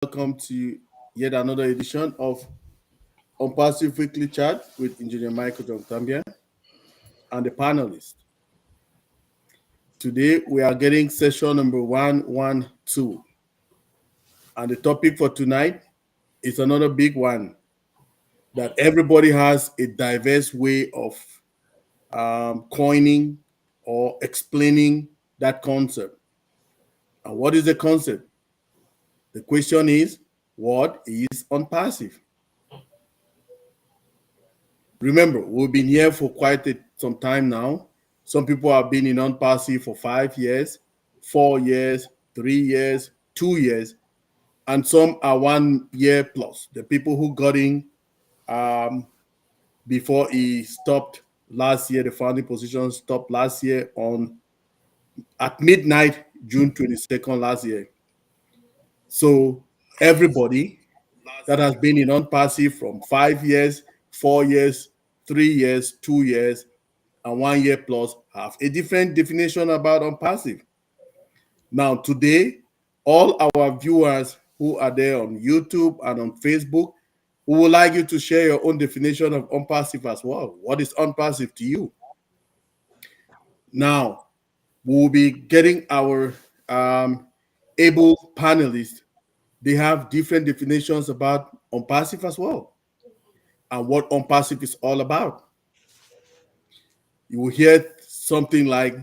welcome to yet another edition of ONPASSIVE Weekly Chat with Engineer Michael OJONGTAMBIA and the panelists. Today we are getting session number 112, and the topic for tonight is another big one that everybody has a diverse way of coining or explaining that concept. And what is the concept? The question is, what is ONPASSIVE? Remember, we've been here for quite some time now. Some people have been in ONPASSIVE for 5 years, 4 years, 3 years, 2 years, and some are 1 year plus. The people who got in before he stopped last year, the founding position stopped last year at midnight, June 22nd last year. So everybody that has been in ONPASSIVE from 5 years, 4 years, 3 years, 2 years, and 1 year plus have a different definition about ONPASSIVE. Now, today, all our viewers who are there on YouTube and on Facebook, we would like you to share your own definition of ONPASSIVE as well. What is ONPASSIVE to you? Now, we'll be getting our able panelists. They have different definitions about ONPASSIVE as well, and what ONPASSIVE is all about. You will hear something like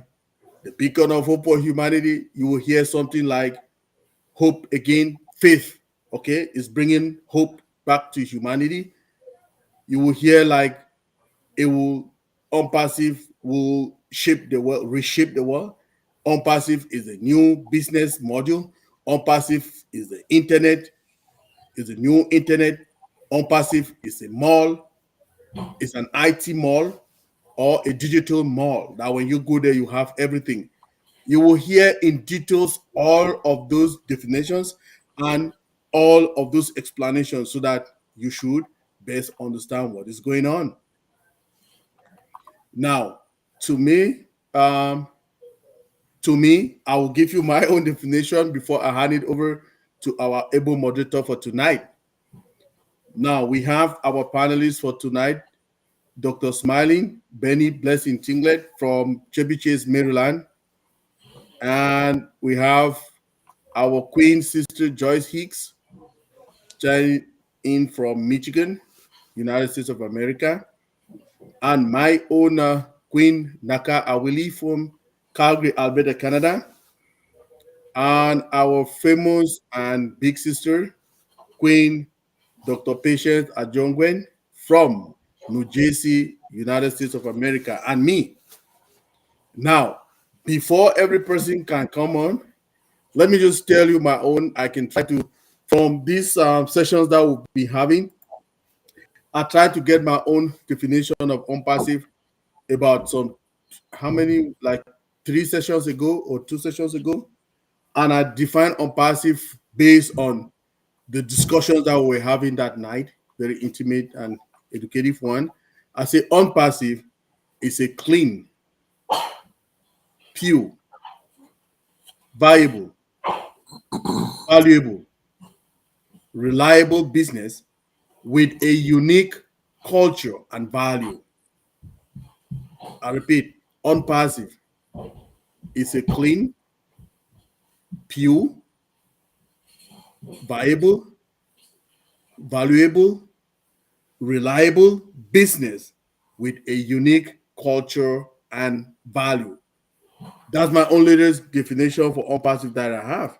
the beacon of hope for humanity. You will hear something like hope again, faith, okay, is bringing hope back to humanity. You will hear like ONPASSIVE will shape the world, reshape the world. ONPASSIVE is a new business module. ONPASSIVE is the internet, is a new internet. ONPASSIVE is a mall, it's an IT mall or a digital mall. That when you go there, you have everything. You will hear in details all of those definitions and all of those explanations so that you should best understand what is going on. Now, to me, I will give you my own definition before I hand it over to our able moderator for tonight. Now, we have our panelists for tonight, Dr. Smiling Benny Blessing Tinglet from Chevy Chase, Maryland. And we have our Queen sister, Joyce Hicks, joining in from Michigan, United States of America. And my own Queen Naka Awili from Calgary, Alberta, Canada. And our famous and big sister, Queen Dr. Patience Ajongwen from New Jersey, United States of America, and me. Now, before every person can come on, let me just tell you my own. I can try to, from these sessions that we'll be having, I try to get my own definition of ONPASSIVE about how many, like 3 sessions ago or 2 sessions ago. And I define ONPASSIVE based on the discussions that we were having that night, very intimate and educative one. I say ONPASSIVE is a clean, pure, viable, valuable, reliable business with a unique culture and value. I repeat, ONPASSIVE is a clean, pure, viable, valuable, reliable business with a unique culture and value. That's my only definition for ONPASSIVE that I have.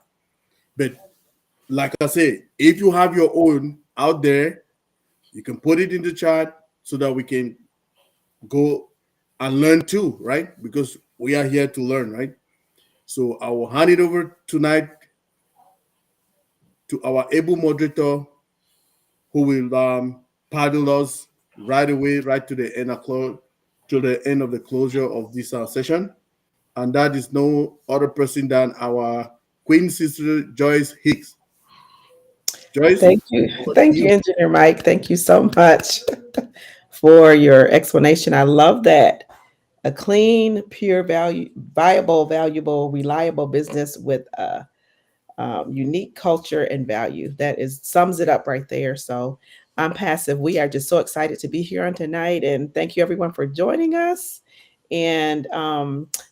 But like I say, if you have your own out there, you can put it in the chat so that we can go and learn too, right? Because we are here to learn, right? So I will hand it over tonight to our able moderator who will paddle us right away, right to the end of the closure of this session. And that is no other person than our Queen sister, Joyce Hicks. Joyce? Thank you. Thank you, Engineer Mike. Thank you so much for your explanation. I love that. A clean, pure, viable, valuable, reliable business with unique culture and value. That is sums it up right there. So I'm Passive. We are just so excited to be here on tonight, and thank you everyone for joining us. And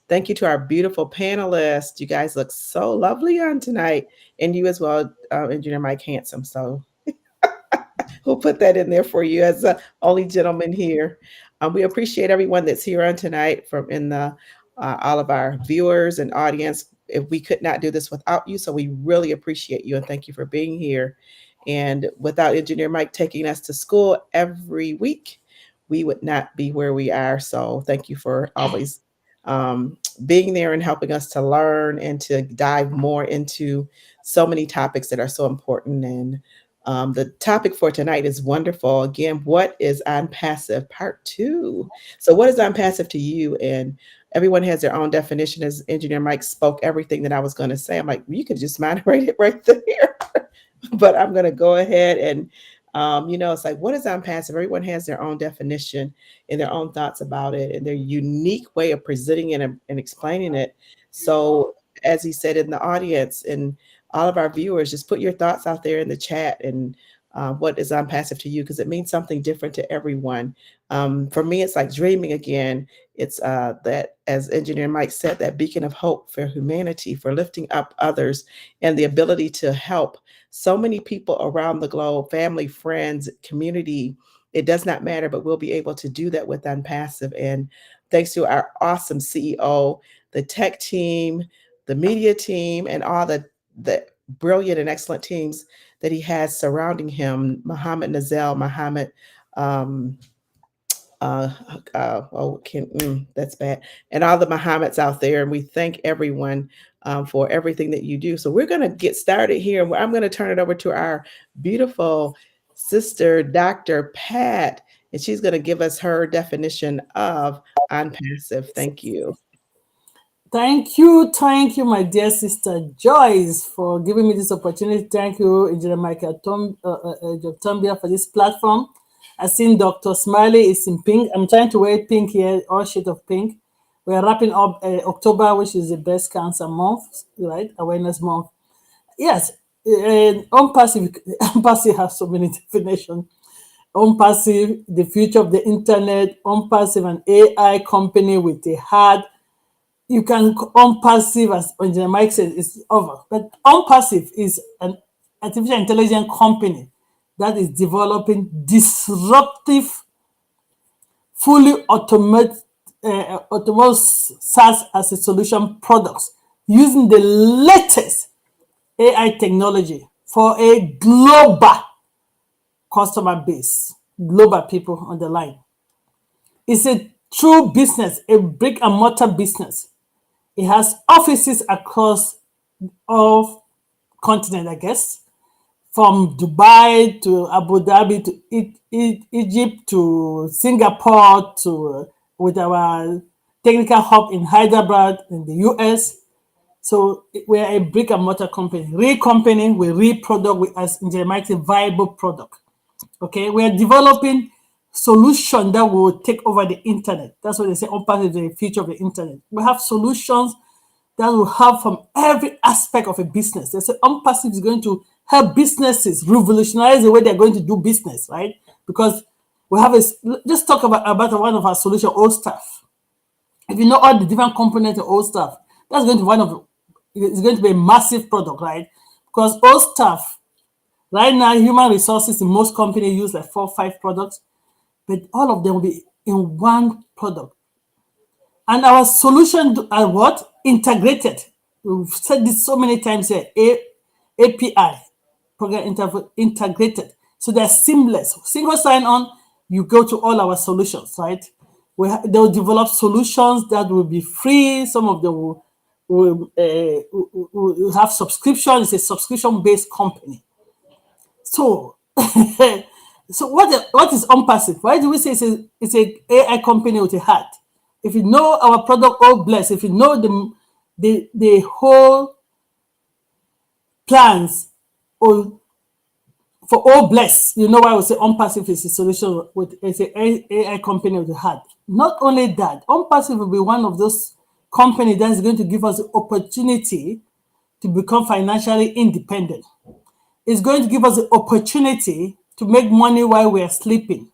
thank you to our beautiful panelists. You guys look so lovely on tonight, and you as well, Engineer Mike Handsome. So who put that in there for you as the only gentleman here. We appreciate everyone that's here on tonight from in the all of our viewers and audience. If we could not do this without you, so we really appreciate you and thank you for being here. And without Engineer Mike taking us to school every week, we would not be where we are. So thank you for always being there and helping us to learn and to dive more into so many topics that are so important. And the topic for tonight is wonderful. Again, what is ONPASSIVE Part 2? So, what is ONPASSIVE to you? And everyone has their own definition. As Engineer Mike spoke everything that I was going to say, I'm like, you could just moderate it right there. But I'm going to go ahead and, it's like, what is ONPASSIVE? Everyone has their own definition and their own thoughts about it and their unique way of presenting it and explaining it. So, as he said in the audience, and all of our viewers, just put your thoughts out there in the chat and what is ONPASSIVE to you, because it means something different to everyone. For me, it's like dreaming again. It's that, as Engineer Mike said, that beacon of hope for humanity, for lifting up others, and the ability to help so many people around the globe, family, friends, community. It does not matter, but we'll be able to do that with ONPASSIVE. And thanks to our awesome CEO, the tech team, the media team, and all the brilliant and excellent teams that he has surrounding him, Muhammad Nazel, Muhammad, that's bad, and all the Muhammads out there. And we thank everyone for everything that you do. So we're going to get started here. I'm going to turn it over to our beautiful sister, Dr. Pat, and she's going to give us her definition of ONPASSIVE. Thank you. Thank you, my dear sister Joyce, for giving me this opportunity. Thank you, Engineer Michael Tambia, for this platform. I've seen Dr. Smiley is in pink. I'm trying to wear pink here, all shade of pink. We're wrapping up October, which is the breast cancer month, right? Awareness month. Yes, ONPASSIVE has so many definitions. ONPASSIVE, the future of the internet. ONPASSIVE, an AI company with a heart. You can ONPASSIVE, as Engineer Mike said, is over. But ONPASSIVE is an artificial intelligence company that is developing disruptive, fully automated SaaS as a solution products using the latest AI technology for a global customer base, global people on the line. It's a true business, a brick and mortar business. It has offices across all continents, I guess, from Dubai to Abu Dhabi to Egypt to Singapore to with our technical hub in Hyderabad in the US. So we're a brick and mortar company. Real company, we real product, we as Engineer Mike said, viable product. Okay, we are developing solution that will take over the internet. That's what they say, ONPASSIVE is the future of the internet. We have solutions that will help from every aspect of a business. They say ONPASSIVE is going to help businesses revolutionize the way they're going to do business, right? Because we have just talk about one of our solution, old stuff. If you know all the different components of old stuff, that's going to it's going to be a massive product, right? Because old stuff, right now, human resources in most companies use like 4 or 5 products, but all of them will be in one product. And our solution are what? Integrated. We've said this so many times here. API, program integrated. So they're seamless. Single sign-on, you go to all our solutions, right? They'll develop solutions that will be free. Some of them will have subscription. It's a subscription-based company. So, so what is ONPASSIVE? Why do we say it's an AI company with a heart? If you know our product, all blessed. If you know the whole plans for all blessed, you know why we say ONPASSIVE is a solution it's an AI company with a heart. Not only that, ONPASSIVE will be one of those companies that is going to give us the opportunity to become financially independent. It's going to give us the opportunity to make money while we're sleeping.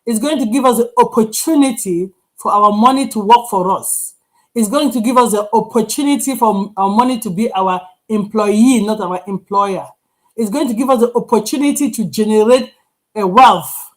It's going to give us the opportunity for our money to work for us. It's going to give us the opportunity for our money to be our employee, not our employer. It's going to give us the opportunity to generate a wealth.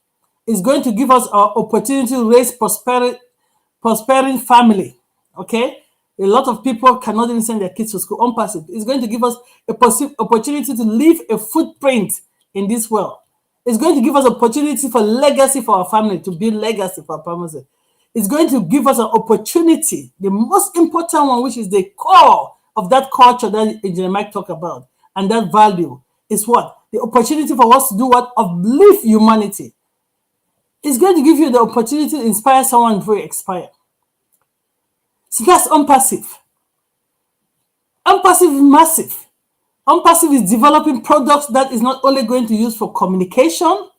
It's going to give us our opportunity to raise prospering family. Okay? A lot of people cannot even send their kids to school. ONPASSIVE is going to give us a opportunity to leave a footprint in this world. It's going to give us opportunity for legacy for our family, to build legacy for our family. It's going to give us an opportunity, the most important one, which is the core of that culture that Engineer Mike talked about, and that value is what? The opportunity for us to do what? Uplift humanity. It's going to give you the opportunity to inspire someone before you expire. So that's ONPASSIVE. ONPASSIVE is massive. ONPASSIVE is developing products that is not only going to use for communication,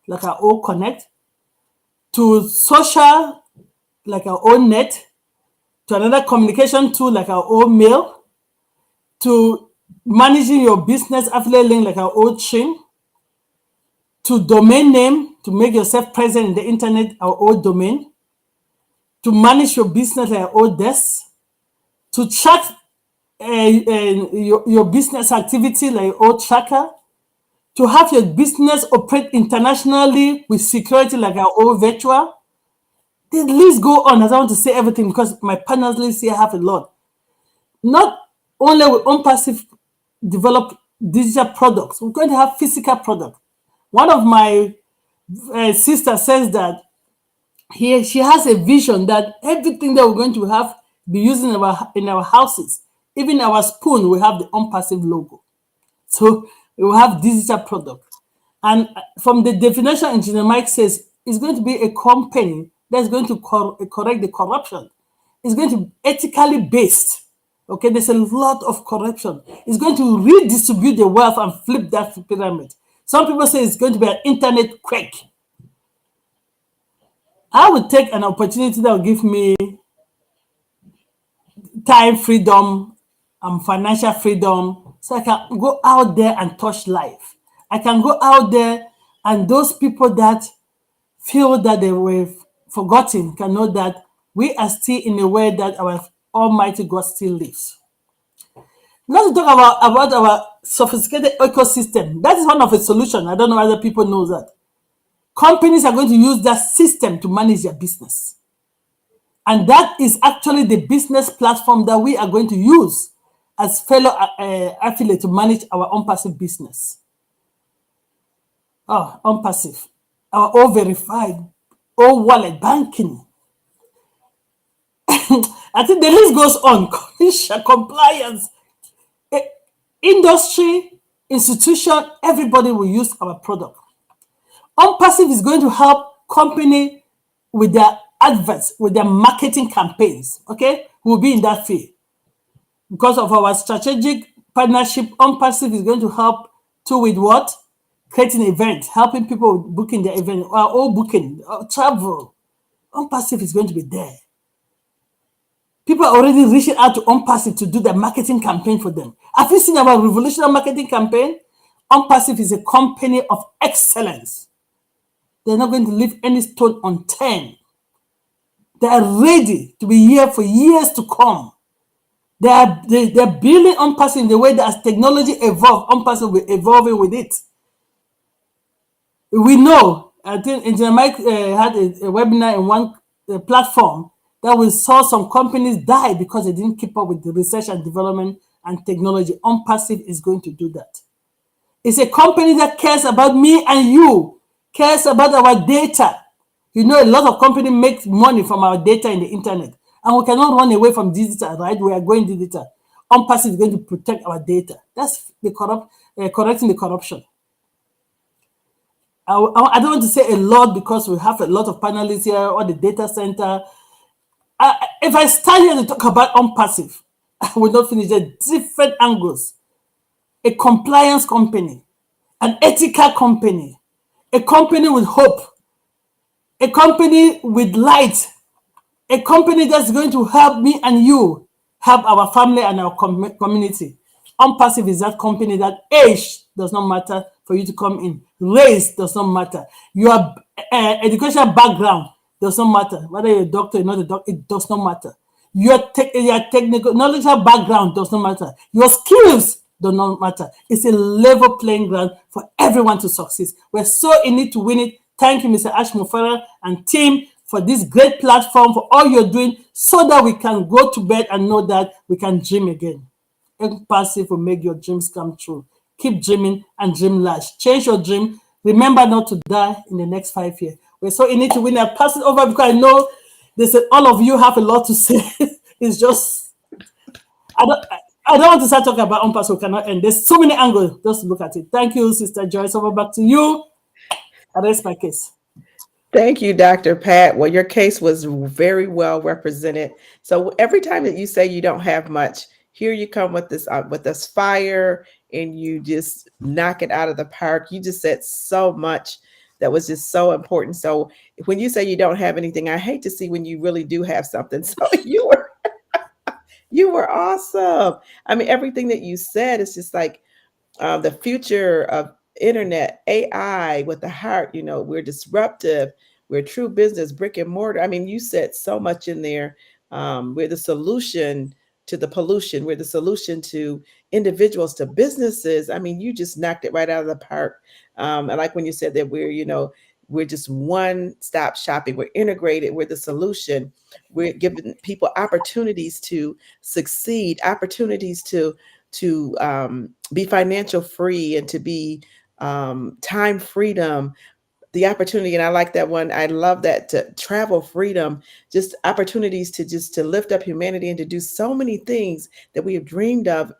like our own Connect, to social, like our own net, to another communication tool, like our own mail, to managing your business affiliate link, like our own chain, to domain name, to make yourself present in the internet, our own domain, to manage your business, like our own desk, to track your business activity, like your own tracker, to have your business operate internationally with security, like our own virtual. The list go on. I don't want to say everything because my partners list here have a lot. Not only will ONPASSIVE develop digital products, we're going to have physical products. One of my sisters says that she has a vision that everything that we're going to have be using in our houses, even our spoon, we have the ONPASSIVE logo. So we will have digital products. And from the definition, Engineer Mike says, it's going to be a company that's going to correct the corruption. It's going to be ethically based. Okay, there's a lot of corruption. It's going to redistribute the wealth and flip that pyramid. Some people say it's going to be an internet quake. I would take an opportunity that will give me time freedom and financial freedom so I can go out there and touch life. I can go out there and those people that feel that they were forgotten can know that we are still in a way that our Almighty God still lives. Let's talk about our sophisticated ecosystem. That is one of the solutions. I don't know whether people know that. Companies are going to use that system to manage their business. And that is actually the business platform that we are going to use as fellow affiliate to manage our ONPASSIVE business. Oh, ONPASSIVE, our all verified, all wallet banking. I think the list goes on. Compliance, industry, institution, everybody will use our product. ONPASSIVE is going to help company with their adverts, with their marketing campaigns. Okay, we'll be in that field. Because of our strategic partnership, ONPASSIVE is going to help too with what? Creating events, helping people booking their event, or booking, travel. ONPASSIVE is going to be there. People are already reaching out to ONPASSIVE to do the marketing campaign for them. Have you seen our revolutionary marketing campaign? ONPASSIVE is a company of excellence. They're not going to leave any stone unturned. They are ready to be here for years to come. They're building ONPASSIVE in the way that as technology evolves, ONPASSIVE will be evolving with it. We know, I think Engineer Mike had a webinar in one platform that we saw some companies die because they didn't keep up with the research and development and technology. ONPASSIVE is going to do that. It's a company that cares about me and you, cares about our data. You know, a lot of companies make money from our data in the internet, and we cannot run away from digital, right? We are going digital. ONPASSIVE is going to protect our data. That's the correcting the corruption. I don't want to say a lot because we have a lot of panelists here, or the data center. If I start here to talk about ONPASSIVE, I will not finish the different angles. A compliance company, an ethical company, a company with hope, a company with light, a company that's going to help me and you, help our family and our community. ONPASSIVE is that company that age does not matter for you to come in. Race does not matter. Your educational background does not matter. Whether you're a doctor or not a doctor, it does not matter. Your technical knowledge background does not matter. Your skills do not matter. It's a level playing ground for everyone to succeed. We're so in it to win it. Thank you, Mr. Ash Mufara and team, for this great platform, for all you're doing, so that we can go to bed and know that we can dream again. ONPASSIVE will make your dreams come true. Keep dreaming and dream large. Change your dream. Remember not to die in the next 5 years. We're so in it to win. I pass it over because I know they said all of you have a lot to say. It's just I don't want to start talking about ONPASSIVE. We cannot end. There's so many angles. Just look at it. Thank you, Sister Joyce. Over back to you. I rest my case. Thank you, Dr. Pat. Well, your case was very well represented. So every time that you say you don't have much, here you come with this fire, and you just knock it out of the park. You just said so much that was just so important. So when you say you don't have anything, I hate to see when you really do have something. So you were awesome. I mean, everything that you said is just like the future of internet, AI with the heart. We're disruptive. We're true business, brick and mortar. I mean, you said so much in there. We're the solution to the pollution. We're the solution to individuals, to businesses. I mean, you just knocked it right out of the park. And like when you said that we're just one-stop shopping. We're integrated. We're the solution. We're giving people opportunities to succeed, opportunities to be financial free, and to be time freedom, the opportunity. And I like that one. I love that, to travel freedom, just opportunities to lift up humanity and to do so many things that we have dreamed of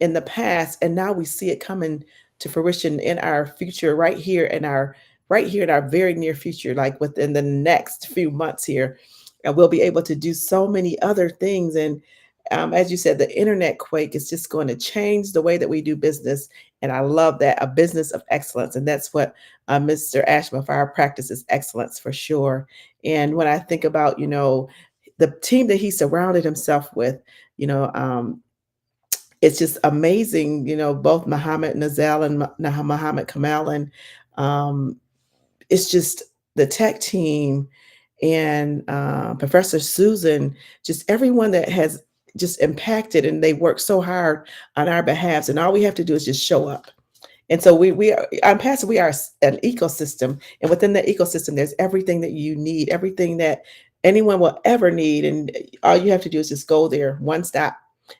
in the past. And now we see it coming to fruition in our future, right here in our very near future, like within the next few months here. And we'll be able to do so many other things. And as you said, the internet quake is just going to change the way that we do business. And I love that, a business of excellence. And that's what Mr. Ash Mufara practices, excellence for sure. And when I think about, the team that he surrounded himself with, it's just amazing, both Muhammad Nazal and Muhammad Kamal. And it's just the tech team and Professor Susan, just everyone that has just impacted, and they work so hard on our behalves. And all we have to do is just show up. And so we are ONPASSIVE. We are an ecosystem, and within the ecosystem, there's everything that you need, everything that anyone will ever need. And all you have to do is just go there, one stop.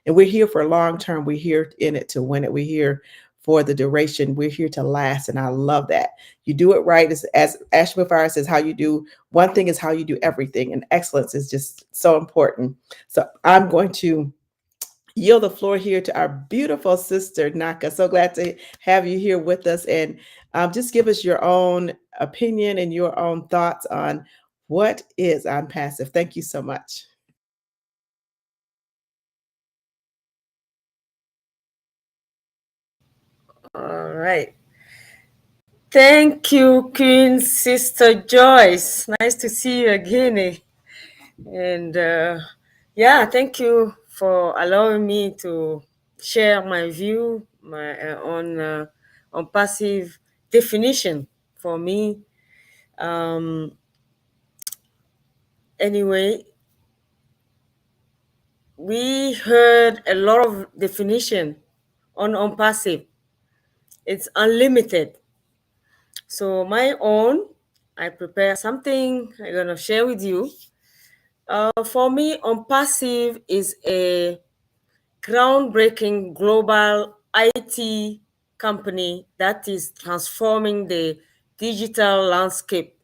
And we're here for long term. We're here in it to win it. We're here for the duration. We're here to last. And I love that. You do it right. As Ash Mufara says, how you do one thing is how you do everything. And excellence is just so important. So I'm going to yield the floor here to our beautiful sister, Naka. So glad to have you here with us. And just give us your own opinion and your own thoughts on what is ONPASSIVE. Thank you so much. All right. Thank you, Queen Sister Joyce. Nice to see you again. And thank you for allowing me to share my view on passive definition for me. Anyway, we heard a lot of definition on passive. It's unlimited. So my own, I prepare something I'm gonna share with you. For me, ONPASSIVE is a groundbreaking global IT company that is transforming the digital landscape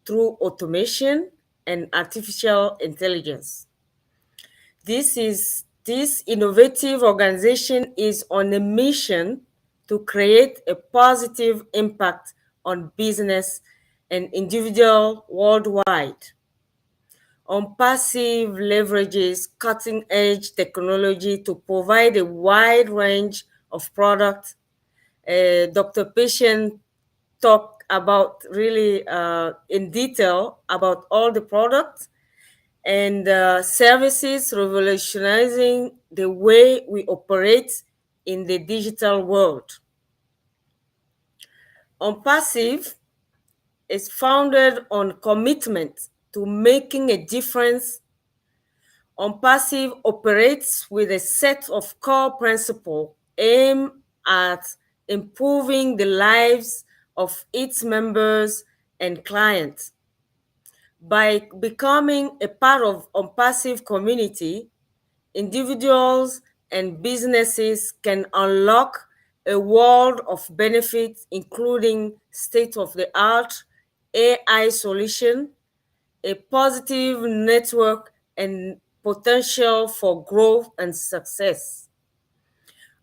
through automation and artificial intelligence. This innovative organization is on a mission to create a positive impact on business and individual worldwide. ONPASSIVE leverages cutting-edge technology to provide a wide range of products. Dr. Patient talked about really in detail about all the products and services, revolutionizing the way we operate in the digital world. ONPASSIVE is founded on commitment to making a difference. ONPASSIVE operates with a set of core principles aimed at improving the lives of its members and clients. By becoming a part of ONPASSIVE community, individuals and businesses can unlock a world of benefits, including state-of-the-art AI solution, a positive network, and potential for growth and success.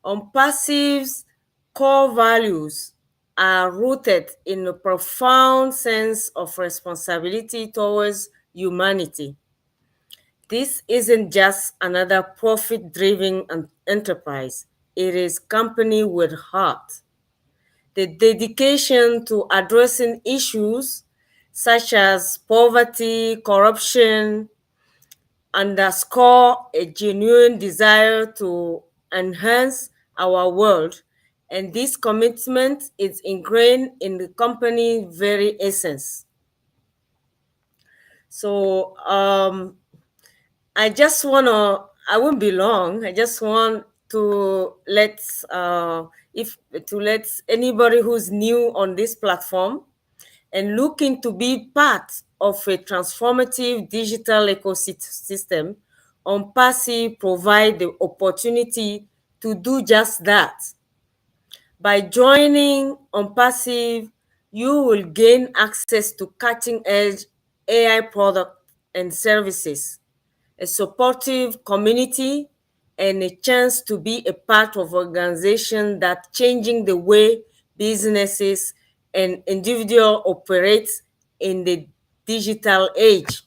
ONPASSIVE's core values are rooted in a profound sense of responsibility towards humanity. This isn't just another profit-driven enterprise. It is company with heart. The dedication to addressing issues such as poverty, corruption, underscore a genuine desire to enhance our world, and this commitment is ingrained in the company's very essence. So I won't be long. I just want to let anybody who's new on this platform and looking to be part of a transformative digital ecosystem, ONPASSIVE provide the opportunity to do just that. By joining ONPASSIVE, you will gain access to cutting-edge AI products and services, a supportive community, and a chance to be a part of organization that changing the way businesses and individuals operate in the digital age.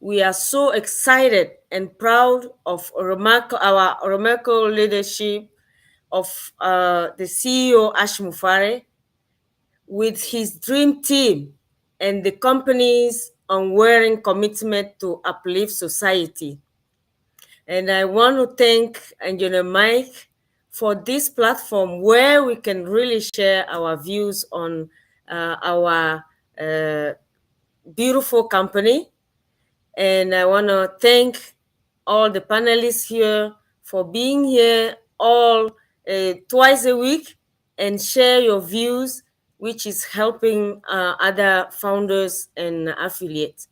We are so excited and proud of our remarkable leadership of the CEO Ash Mufare with his dream team and the company's unwavering commitment to uplift society. And I want to thank Engineer Mike for this platform where we can really share our views on our beautiful company. And I want to thank all the panelists here for being here all twice a week and share your views, which is helping other founders and affiliates.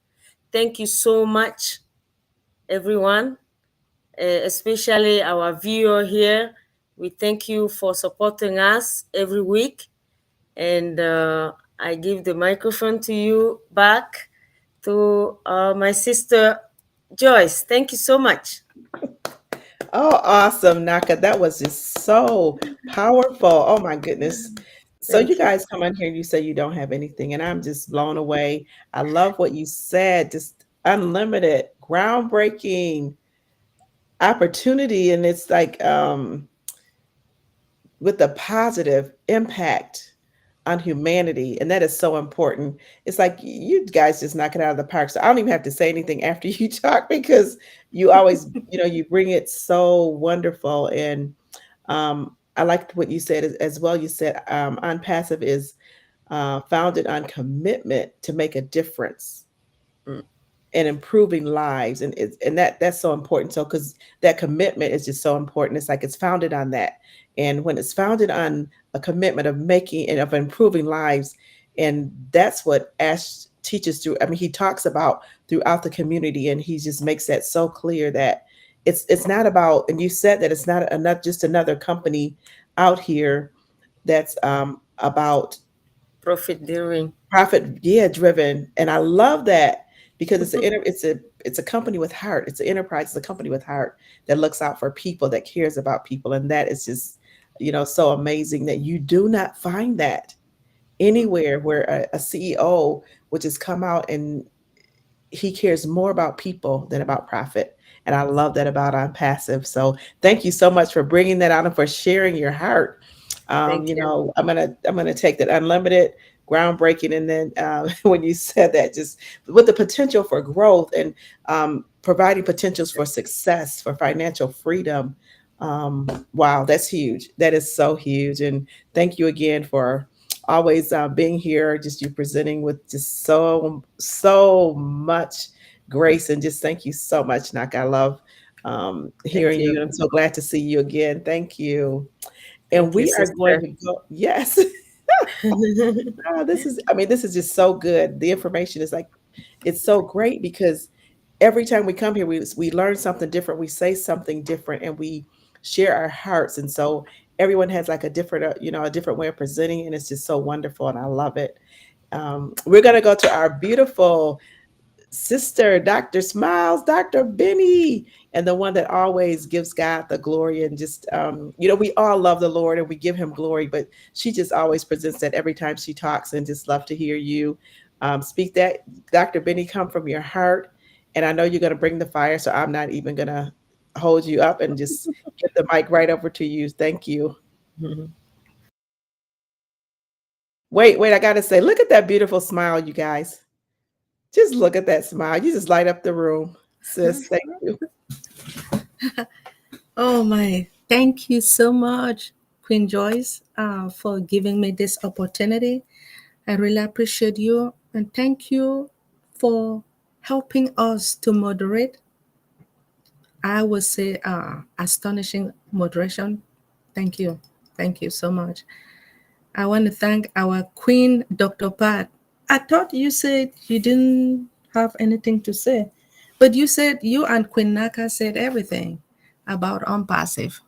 Thank you so much, everyone, especially our viewer here. We thank you for supporting us every week. And I give the microphone to you back to my sister Joyce. Thank you so much. Oh, awesome, Naka. That was just so powerful. Oh my goodness. So Thank you you. guys come on here, you say you don't have anything, and I'm just blown away. I love what you said. Just unlimited, groundbreaking opportunity. And it's like with a positive impact on humanity, and that is so important. It's like you guys just knock it out of the park. So I don't even have to say anything after you talk, because you always, you bring it so wonderful. And I liked what you said as well. You said ONPASSIVE is founded on commitment to make a difference and improving lives, and that's so important. So because that commitment is just so important, it's like it's founded on that. And when it's founded on a commitment of making and of improving lives, and that's what Ash teaches through, I mean, he talks about throughout the community, and he just makes that so clear that it's not about, and you said that it's not just another company out here that's about profit, yeah, driven. And I love that, because it's a company with heart. It's an enterprise. It's a company with heart that looks out for people, that cares about people. And that is just, so amazing that you do not find that anywhere, where a CEO would just come out and he cares more about people than about profit. And I love that about ONPASSIVE. So thank you so much for bringing that out and for sharing your heart. Thank you. I'm gonna take that unlimited, groundbreaking, and then when you said that, just with the potential for growth and providing potentials for success, for financial freedom. Wow, that's huge. That is so huge. And thank you again for always being here. Just you presenting with just so much grace, and just thank you so much, Nak. I love Thank hearing you. you. I'm so glad to see you again. Thank you. And Thank you, we are going sister. to go. Yes. This is, I mean, this is just so good. The information is like, it's so great because every time we come here, we learn something different. We say something different, and we share our hearts. And so everyone has like a different, a different way of presenting, and it's just so wonderful, and I love it. We're gonna go to our beautiful sister, Dr. Smiles, Dr. Benny, and the one that always gives God the glory. And just, we all love the Lord and we give him glory, but she just always presents that every time she talks, and just love to hear you speak that. Dr. Benny, come from your heart. And I know you're going to bring the fire, so I'm not even going to hold you up and just get the mic right over to you. Thank you. Wait, I got to say, look at that beautiful smile, you guys. Just look at that smile. You just light up the room, sis. Thank you. Oh my, thank you so much, Queen Joyce, for giving me this opportunity. I really appreciate you, and thank you for helping us to moderate. I would say astonishing moderation. Thank you. Thank you so much. I want to thank our Queen, Dr. Pat. I thought you said you didn't have anything to say, but you said you and Queen Naka said everything about ONPASSIVE.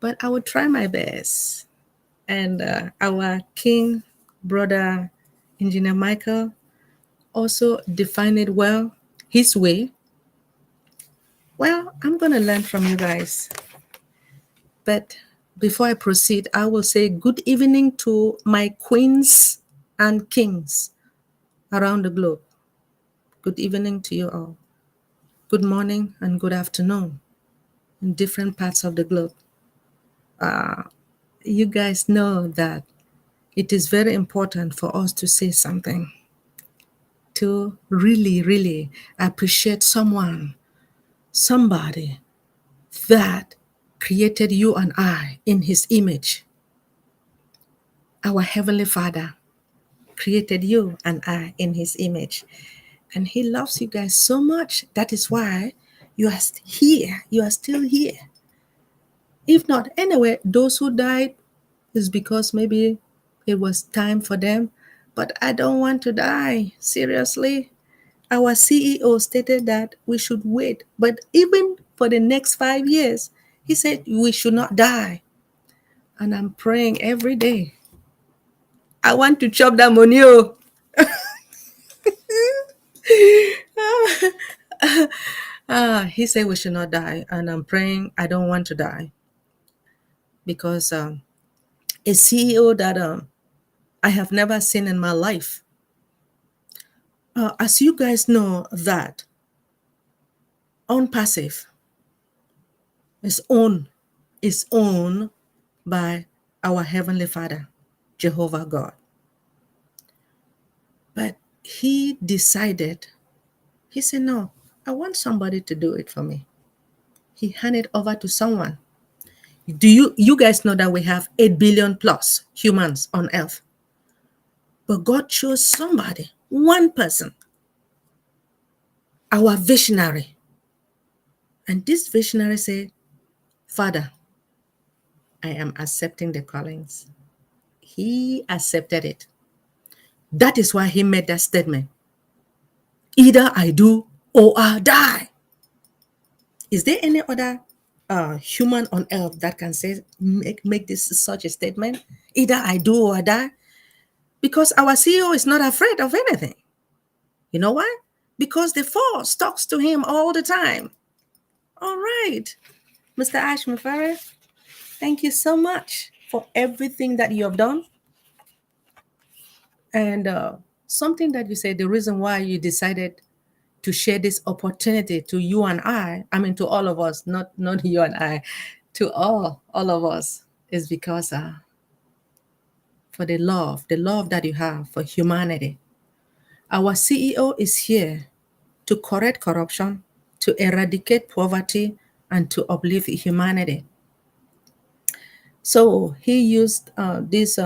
But I will try my best. And our King, Brother Engineer Michael, also defined it well, his way. Well, I'm going to learn from you guys. But before I proceed, I will say good evening to my queens and kings around the globe. Good evening to you all. Good morning and good afternoon in different parts of the globe. You guys know that it is very important for us to say something, to really, really appreciate somebody that created you and I in his image. Our Heavenly Father created you and I in his image. And he loves you guys so much. That is why you are here. You are still here. If not, anyway, those who died is because maybe it was time for them. But I don't want to die. Seriously. Our CEO stated that we should wait. But even for the next 5 years, he said we should not die. And I'm praying every day. I want to chop that money. He said we should not die. And I'm praying I don't want to die. Because a CEO that I have never seen in my life. As you guys know that ONPASSIVE is owned by our Heavenly Father, Jehovah God. But he decided, he said, no, I want somebody to do it for me. He handed over to someone. Do you guys know that we have 8 billion plus humans on earth? But God chose somebody, one person, our visionary. And this visionary said, Father, I am accepting the callings. He accepted it. That is why he made that statement. Either I do or I die. Is there any other human on earth that can say make this such a statement? Either I do or I die? Because our CEO is not afraid of anything. You know why? Because the force talks to him all the time. All right, Mr. Ashman Farrer, thank you so much for everything that you have done. And something that you said, the reason why you decided to share this opportunity to you and I mean to all of us, not you and I, to all of us, is because for the love that you have for humanity. Our CEO is here to correct corruption, to eradicate poverty, and to uplift humanity. So he used this.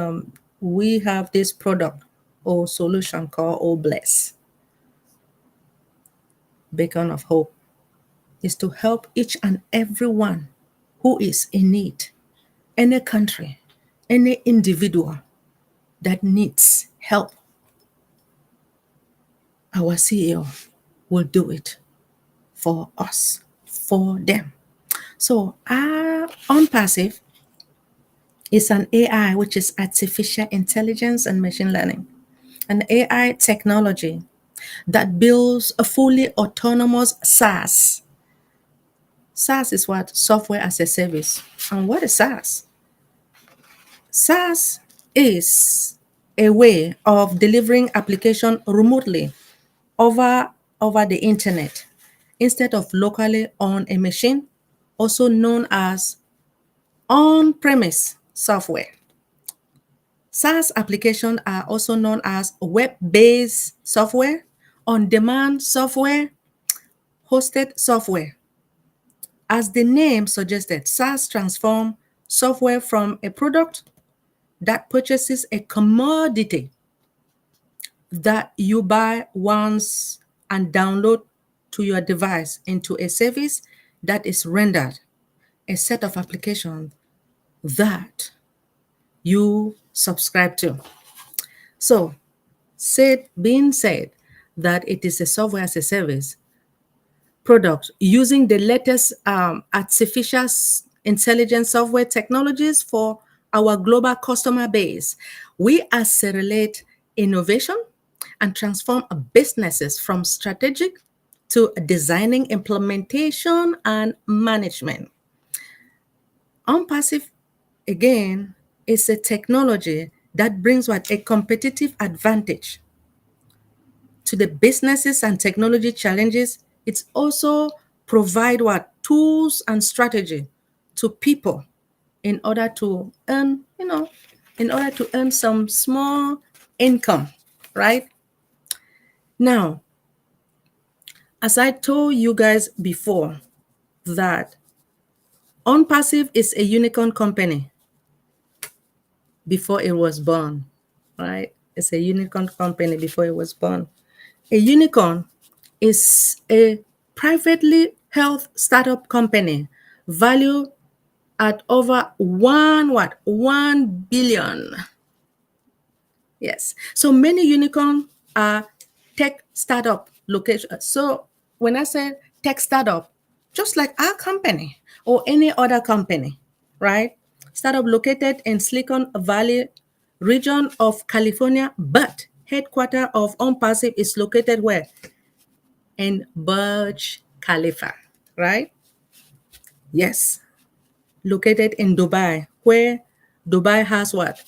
We have this product or solution called O Bless, Beacon of Hope, is to help each and everyone who is in need, any country, any individual that needs help. Our CEO will do it for us, for them. So our ONPASSIVE is an AI, which is artificial intelligence and machine learning, an AI technology that builds a fully autonomous SaaS. SaaS is what? Software as a service. And what is SaaS? SaaS is a way of delivering application remotely over the internet instead of locally on a machine, also known as on-premise software. SaaS applications are also known as web-based software, on-demand software, hosted software. As the name suggested, SaaS transforms software from a product that purchases a commodity that you buy once and download to your device into a service that is rendered, a set of applications that you subscribe to. So, being said that it is a software as a service product using the latest artificial intelligence software technologies for our global customer base, we accelerate innovation and transform businesses from strategic to designing, implementation, and management. ONPASSIVE, again, is a technology that brings what? A competitive advantage to the businesses and technology challenges. It's also provide what? Tools and strategy to people in order to earn, in order to earn some small income, right? Now, as I told you guys before, that ONPASSIVE is a unicorn company before it was born, right? It's a unicorn company before it was born. A unicorn is a privately held startup company valued at over 1 billion. Yes. So many unicorn are tech startup location. So when I say tech startup, just like our company or any other company, right? Startup located in Silicon Valley region of California, but headquarters of ONPASSIVE is located where? In Burj Khalifa, right? Yes. Located in Dubai, where Dubai has what?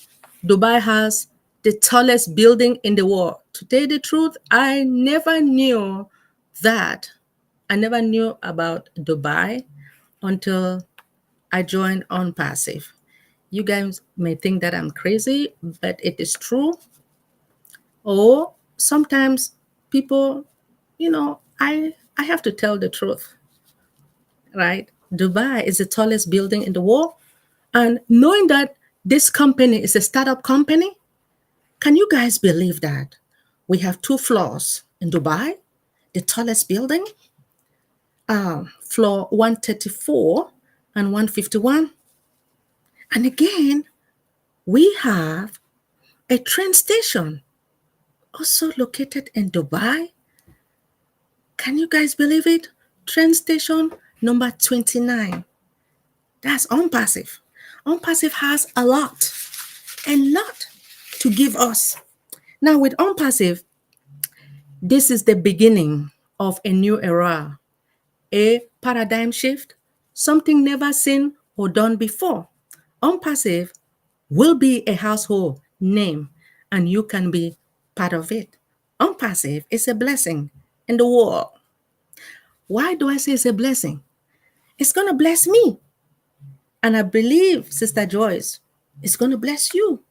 Dubai has the tallest building in the world. To tell you the truth, I never knew that. I never knew about Dubai until I joined ONPASSIVE. You guys may think that I'm crazy, but it is true. Or sometimes people, I have to tell the truth, right? Dubai is the tallest building in the world. And knowing that this company is a startup company, can you guys believe that? We have 2 floors in Dubai, the tallest building, floor 134 and 151. And again, we have a train station also located in Dubai. Can you guys believe it? Train station number 29. That's ONPASSIVE. ONPASSIVE has a lot to give us. Now with ONPASSIVE, this is the beginning of a new era, a paradigm shift, something never seen or done before. ONPASSIVE will be a household name and you can be part of it. ONPASSIVE is a blessing in the world. Why do I say it's a blessing? It's going to bless me. And I believe, Sister Joyce, it's going to bless you.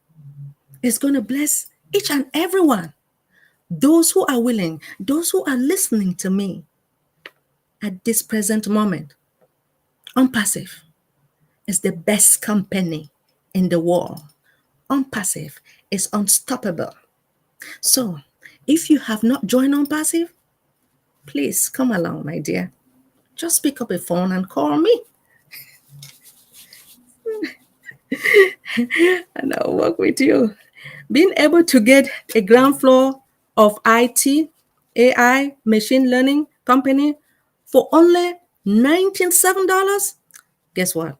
It's going to bless each and everyone. Those who are willing, those who are listening to me at this present moment. ONPASSIVE is the best company in the world. ONPASSIVE is unstoppable. So, if you have not joined ONPASSIVE, please come along, my dear. Just pick up a phone and call me. And I'll work with you. Being able to get a ground floor of IT, AI, machine learning company for only $97, guess what?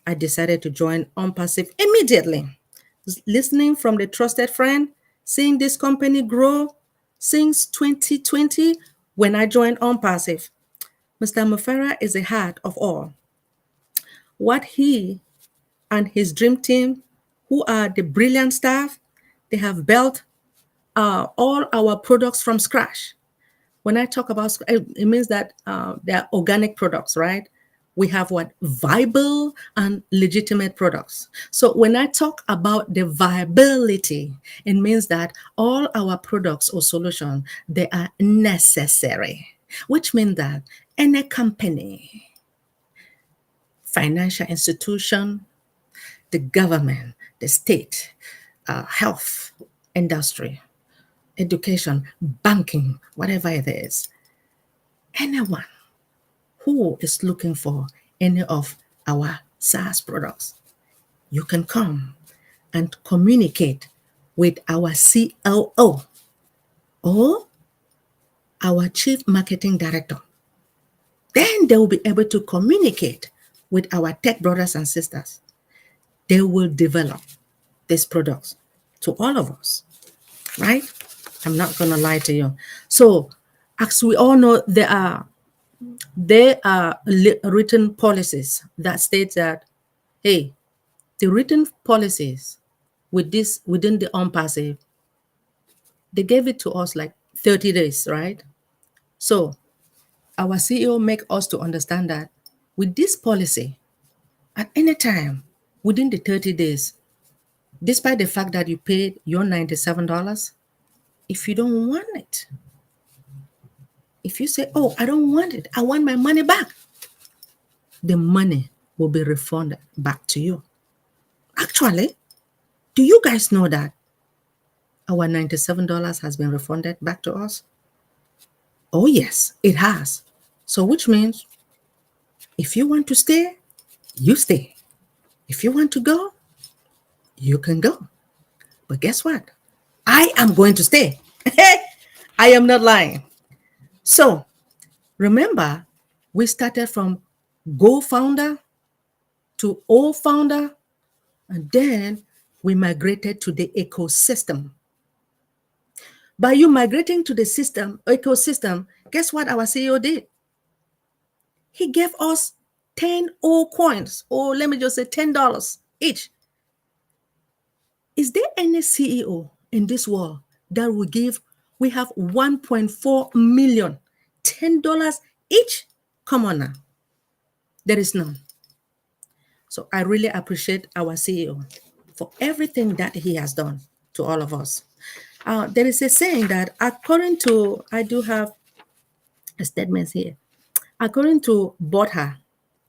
I decided to join ONPASSIVE immediately. Listening from the trusted friend, seeing this company grow since 2020 when I joined ONPASSIVE. Mr. Mufera is the heart of all. What he and his dream team, who are the brilliant staff, they have built all our products from scratch. When I talk about, it means that they are organic products, right? We have what? Viable and legitimate products. So when I talk about the viability, it means that all our products or solutions, they are necessary, which means that any company, financial institution, the government, the state, health, industry, education, banking, whatever it is, anyone who is looking for any of our SaaS products, you can come and communicate with our COO or our Chief Marketing Director. Then they will be able to communicate with our tech brothers and sisters. They will develop these products to all of us, right? I'm not going to lie to you. So, as we all know, there are written policies that state that, hey, the written policies within the ONPASSIVE, they gave it to us like 30 days, right? So our CEO make us to understand that with this policy, at any time within the 30 days, despite the fact that you paid your $97, if you don't want it, if you say, oh, I don't want it, I want my money back, the money will be refunded back to you. Actually, do you guys know that our $97 has been refunded back to us? Oh, yes, it has. So, which means if you want to stay, you stay. If you want to go, you can go. But guess what? I am going to stay. I am not lying. So, remember, we started from Go Founder to O Founder, and then we migrated to the ecosystem. By you migrating to the ecosystem, guess what our CEO did? He gave us 10 O coins, or let me just say $10 each. Is there any CEO in this world that will give? We have 1.4 million, $10 each? Come on now. There is none. So I really appreciate our CEO for everything that he has done to all of us. There is a saying that according to, I do have a statement here. According to Botha,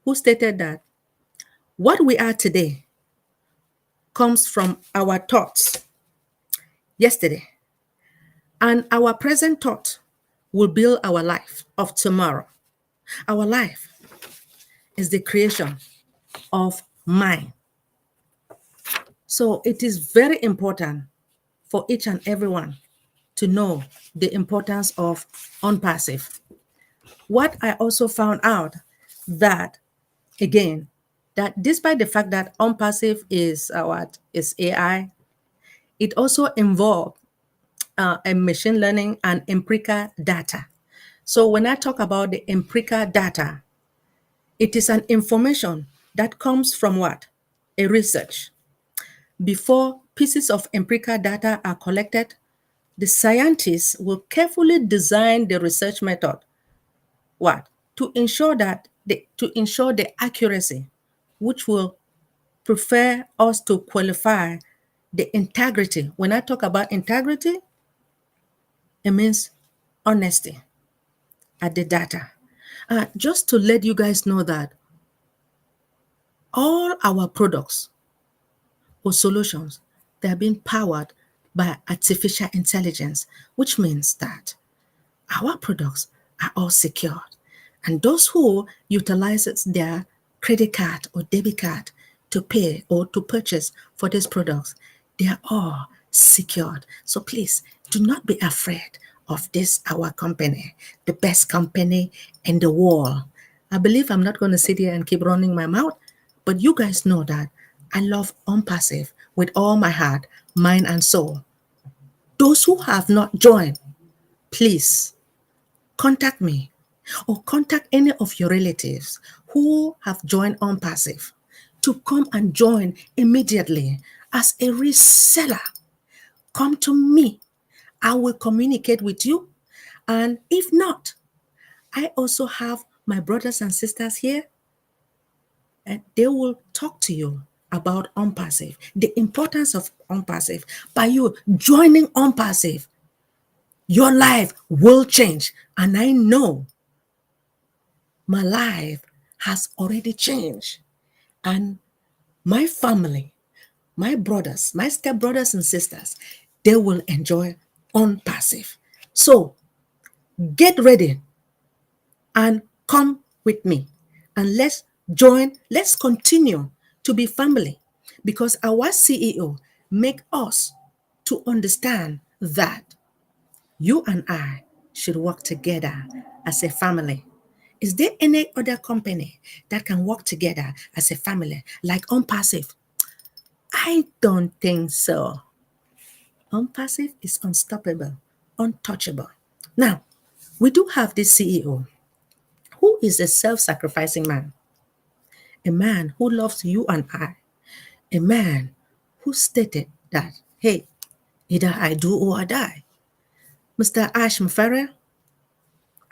who stated that what we are today comes from our thoughts yesterday, and our present thought will build our life of tomorrow. Our life is the creation of mind. So it is very important for each and everyone to know the importance of ONPASSIVE. What I also found out that, again, that despite the fact that ONPASSIVE is AI, it also involves a machine learning and empirical data. So when I talk about the empirical data, it is an information that comes from what? A research. Before pieces of empirical data are collected, the scientists will carefully design the research method. What? To ensure the accuracy, which will prefer us to qualify the integrity. When I talk about integrity, it means honesty at the data. Just to let you guys know that all our products or solutions that are being powered by artificial intelligence, which means that our products are all secured. And those who utilizes their credit card or debit card to pay or to purchase for these products, they are all secured. So please do not be afraid of this our company, the best company in the world. I believe I'm not going to sit here and keep running my mouth, but you guys know that I love ONPASSIVE with all my heart, mind, and soul. Those who have not joined, please contact me or contact any of your relatives who have joined ONPASSIVE to come and join immediately as a reseller. Come to me. I will communicate with you. And if not, I also have my brothers and sisters here, and they will talk to you about ONPASSIVE, the importance of ONPASSIVE. By you joining ONPASSIVE, your life will change. And I know my life has already changed. And my family, my brothers, my step brothers and sisters, they will enjoy ONPASSIVE. So get ready and come with me, and let's join, let's continue to be family, because our CEO make us to understand that you and I should work together as a family. Is there any other company that can work together as a family like ONPASSIVE? I don't think so. ONPASSIVE is unstoppable, untouchable. Now, we do have this CEO who is a self-sacrificing man, a man who loves you and I, a man who stated that, hey, either I do or I die. Mr. Ash Mfere,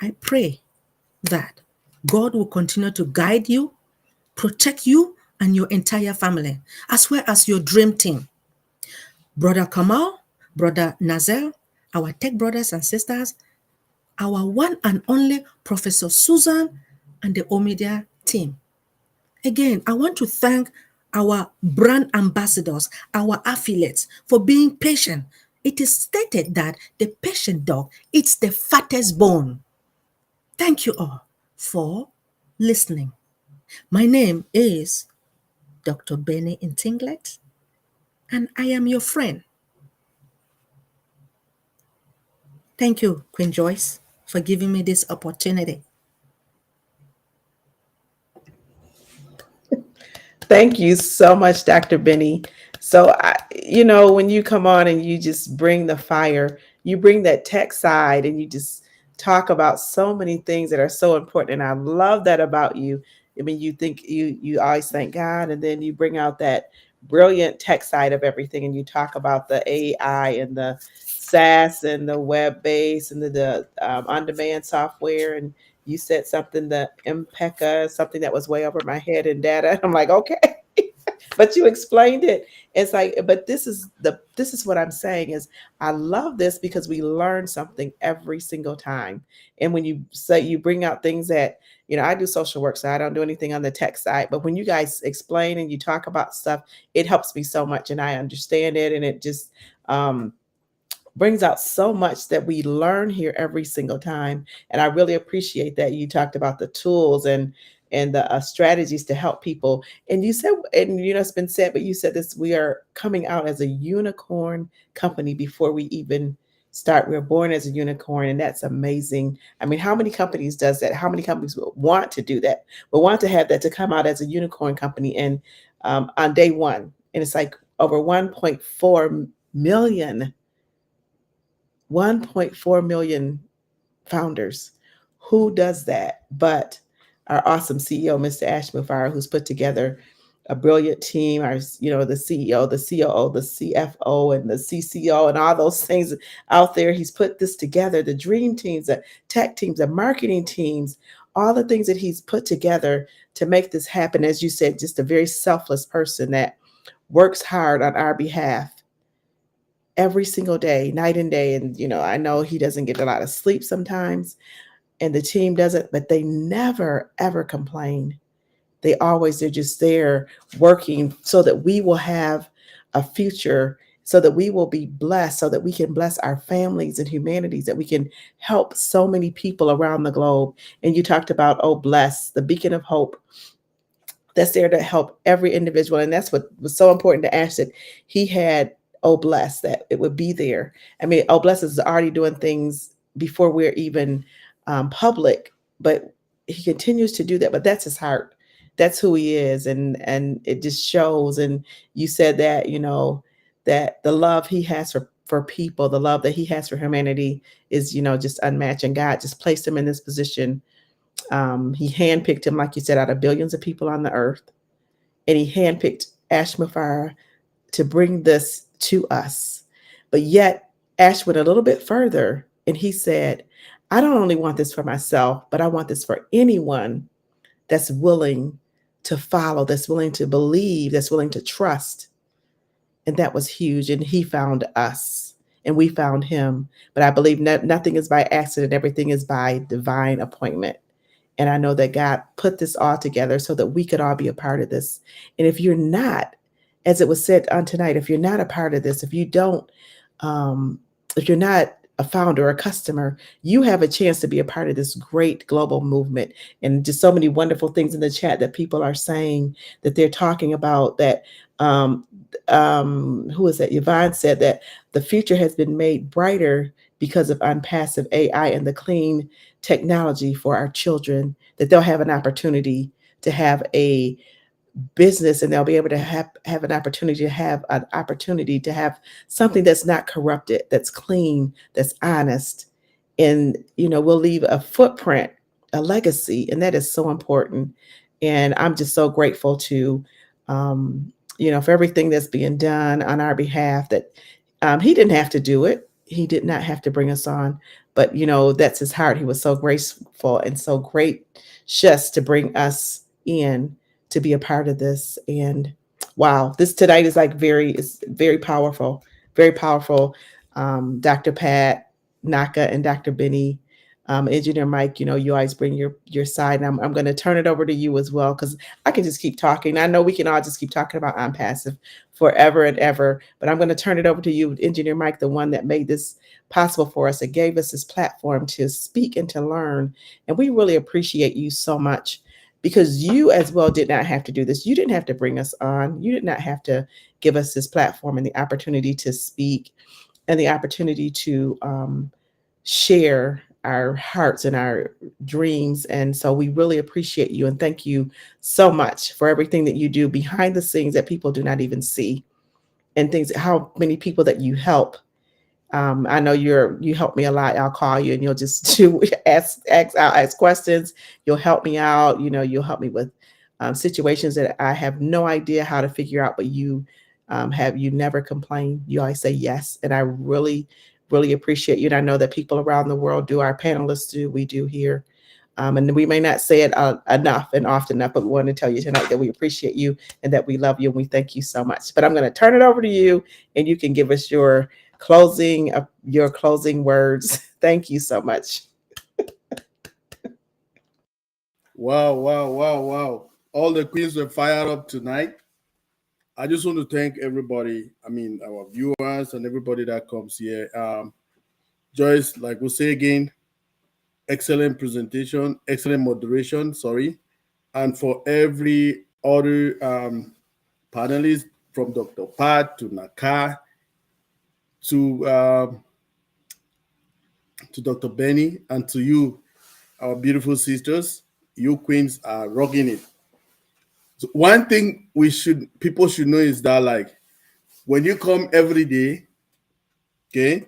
I pray that God will continue to guide you, protect you and your entire family, as well as your dream team. Brother Kamal, Brother Nazel, our tech brothers and sisters, our one and only Professor Susan, and the Omedia team. Again, I want to thank our brand ambassadors, our affiliates, for being patient. It is stated that the patient dog eats the fattest bone. Thank you all for listening. My name is Dr. Benny Intinglet, and I am your friend. Thank you, Queen Joyce, for giving me this opportunity. Thank you so much, Dr. Benny. So, when you come on and you just bring the fire, you bring that tech side and you just talk about so many things that are so important. And I love that about you. I mean, you always thank God, and then you bring out that brilliant tech side of everything, and you talk about the AI and the SaaS and the web base and the on-demand software. And you said something, the MPECA, something that was way over my head in data. I'm like, okay. But you explained it. It's like, but this is what I'm saying is I love this because we learn something every single time. And when you say you bring out things that, I do social work, so I don't do anything on the tech side. But when you guys explain and you talk about stuff, it helps me so much and I understand it. And it just brings out so much that we learn here every single time. And I really appreciate that you talked about the tools and the strategies to help people. And you said, and it's been said, but you said this: we are coming out as a unicorn company before we even start. We're born as a unicorn, and that's amazing. I mean, how many companies does that? How many companies will want to do that? Will want to have that, to come out as a unicorn company and on day one? And it's like over 1.4 million founders. Who does that but our awesome CEO, Mr. Ash Mufara, who's put together a brilliant team. Our, the CEO, the COO, the CFO, and the CCO, and all those things out there. He's put this together, the dream teams, the tech teams, the marketing teams, all the things that he's put together to make this happen. As you said, just a very selfless person that works hard on our behalf every single day, night and day. And, I know he doesn't get a lot of sleep sometimes, and the team doesn't, but they never, ever complain. They're just there working so that we will have a future so that we will be blessed, so that we can bless our families and humanities, that we can help so many people around the globe. And you talked about, oh, bless, the beacon of hope that's there to help every individual. And that's what was so important to Ash, that he had, oh, bless, that it would be there. I mean, oh, bless is already doing things before we're even public, but he continues to do that. But that's his heart. That's who he is. And it just shows. And you said that, you know, that the love he has for people, the love that he has for humanity is, you know, just unmatched. And God just placed him in this position. He handpicked him, like you said, out of billions of people on the earth. And he handpicked Ash Mafara to bring this to us. But yet, Ash went a little bit further and he said, I don't only want this for myself, but I want this for anyone that's willing to follow, that's willing to believe, that's willing to trust. And that was huge. And he found us and we found him. But I believe nothing is by accident. Everything is by divine appointment. And I know that God put this all together so that we could all be a part of this. And if you're not, as it was said on tonight, if you're not a part of this, if you don't, if you're not a founder or a customer, you have a chance to be a part of this great global movement. And just so many wonderful things in the chat that people are saying, that they're talking about, that who is that? Yvonne said that the future has been made brighter because of ONPASSIVE AI and the clean technology for our children, that they'll have an opportunity to have a business, and they'll be able to have an opportunity to have something that's not corrupted, that's clean, that's honest. And, you know, we'll leave a footprint, a legacy, and that is so important. And I'm just so grateful to, you know, for everything that's being done on our behalf, that he didn't have to do it. He did not have to bring us on, but, you know, that's his heart. He was so graceful and so gracious to bring us in to be a part of this. And wow, this tonight is like it's very powerful, very powerful. Dr. Pat, Naka, and Dr. Benny, Engineer Mike, you know, you always bring your side. And I'm going to turn it over to you as well, because I can just keep talking. I know we can all just keep talking about ONPASSIVE forever and ever, but I'm going to turn it over to you, Engineer Mike, the one that made this possible for us. It gave us this platform to speak and to learn. And we really appreciate you so much, because you as well did not have to do this. You didn't have to bring us on. You did not have to give us this platform and the opportunity to speak and the opportunity to share our hearts and our dreams. And so we really appreciate you, and thank you so much for everything that you do behind the scenes that people do not even see, and how many people that you help. I know you help me a lot. I'll call you and you'll just I'll ask questions. You'll help me out. You know, you'll help me with situations that I have no idea how to figure out, but you never complain. You always say yes. And I really, really appreciate you. And I know that people around the world do, our panelists do, we do here. And we may not say it enough and often enough, but we want to tell you tonight that we appreciate you and that we love you and we thank you so much. But I'm going to turn it over to you, and you can give us your closing words. Thank you so much. Wow. All the queens were fired up tonight. I just want to thank everybody. I mean, our viewers and everybody that comes here. Joyce, like we'll say again, excellent presentation, excellent moderation, and for every other panelist, from Dr. Pat to Naka to Dr. Benny, and to you, our beautiful sisters. You queens are rocking it. So one thing people should know is that, like, when you come every day, okay,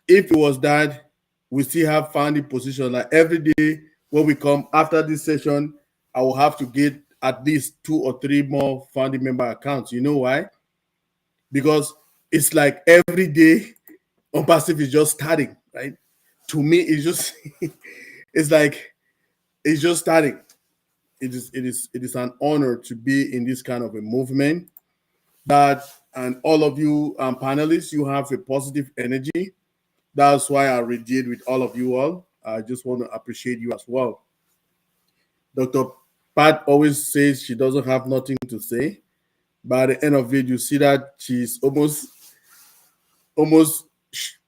if it was that, we still have founding position. Like every day when we come after this session, I will have to get at least 2 or 3 more founding member accounts. You know why? Because it's like every day ONPASSIVE is just starting, right? To me, it's just it's like it's just starting. It is an honor to be in this kind of a movement. And all of you panelists, you have a positive energy. That's why I radiate with all of you all. I just want to appreciate you as well. Dr. Pat always says she doesn't have nothing to say, by the end of it, you see that she's almost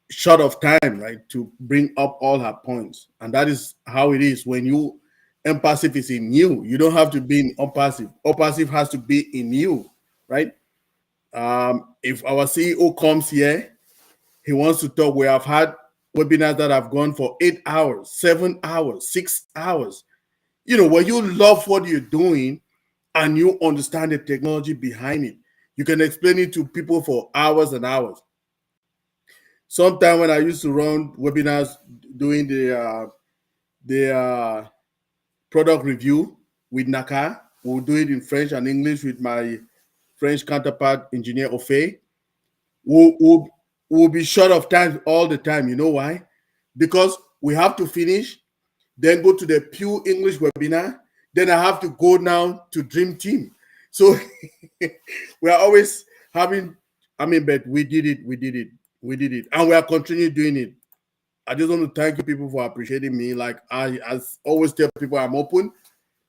short of time, right, to bring up all her points. And that is how it is when you ONPASSIVE is in you. You don't have to be in ONPASSIVE. ONPASSIVE has to be in you, right? If our CEO comes here, he wants to talk. We have had webinars that have gone for 8 hours, 7 hours, 6 hours. You know, when you love what you're doing and you understand the technology behind it, you can explain it to people for hours and hours. Sometime when I used to run webinars doing the product review with Naka, we'll do it in French and English with my French counterpart, Engineer Ofe. We'll be short of time all the time. You know why? Because we have to finish, then go to the pure English webinar. Then I have to go now to Dream Team. So we are always having, but we did it. And we are continuing doing it. I just want to thank you people for appreciating me. Like I always tell people, I'm open.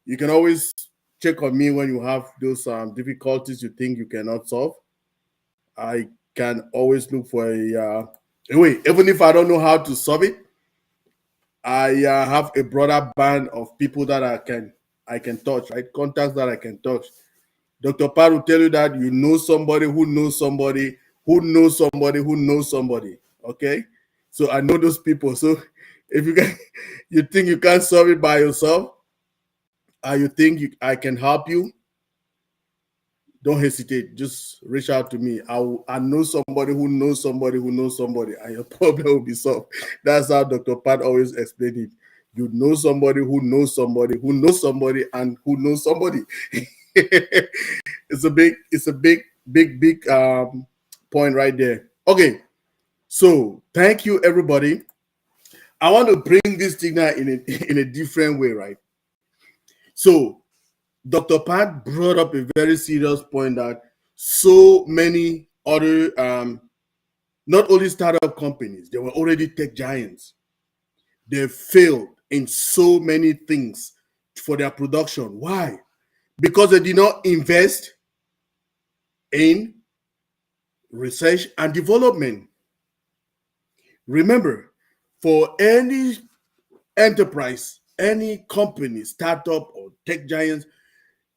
You can always check on me when you have those difficulties you think you cannot solve. I can always look for a way. Even if I don't know how to solve it, I have a broader band of people that I can touch, right? Contacts that I can touch. Dr. Pat will tell you that you know somebody who knows somebody who knows somebody who knows somebody. Okay, so I know those people. So if you think you can't solve it by yourself, you think I can help you, don't hesitate. Just reach out to me. I know somebody who knows somebody who knows somebody, and your problem will be solved. That's how Dr. Pat always explained it. You know somebody who knows somebody who knows somebody and who knows somebody. It's a big point right there. Okay, so thank you everybody. I want to bring this thing now in a different way, right? So Dr. Pat brought up a very serious point that so many other not only startup companies, they were already tech giants. They failed in so many things for their production. Why? Because they did not invest in research and development. Remember, for any enterprise, any company, startup or tech giants,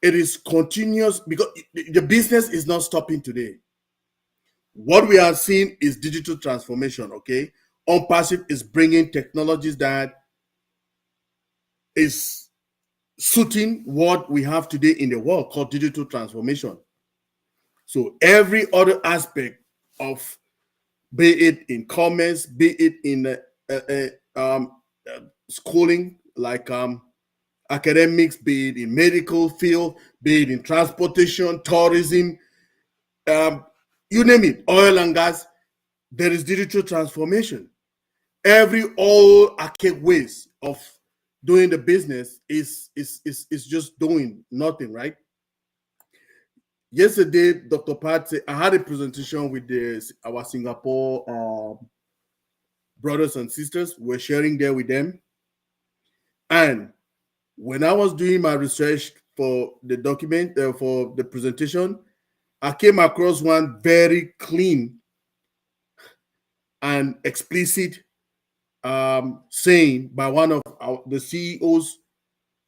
it is continuous because the business is not stopping today. What we are seeing is digital transformation, okay? ONPASSIVE is bringing technologies that is suiting what we have today in the world called digital transformation. So every other aspect of, be it in commerce, be it in schooling, like academics, be it in medical field, be it in transportation, tourism, you name it, oil and gas, there is digital transformation. Every old archaic ways of doing the business is just doing nothing, right? Yesterday, Dr. Pat said, I had a presentation with our Singapore brothers and sisters. We're sharing there with them. And when I was doing my research for the document, for the presentation, I came across one very clean and explicit saying by one of the CEOs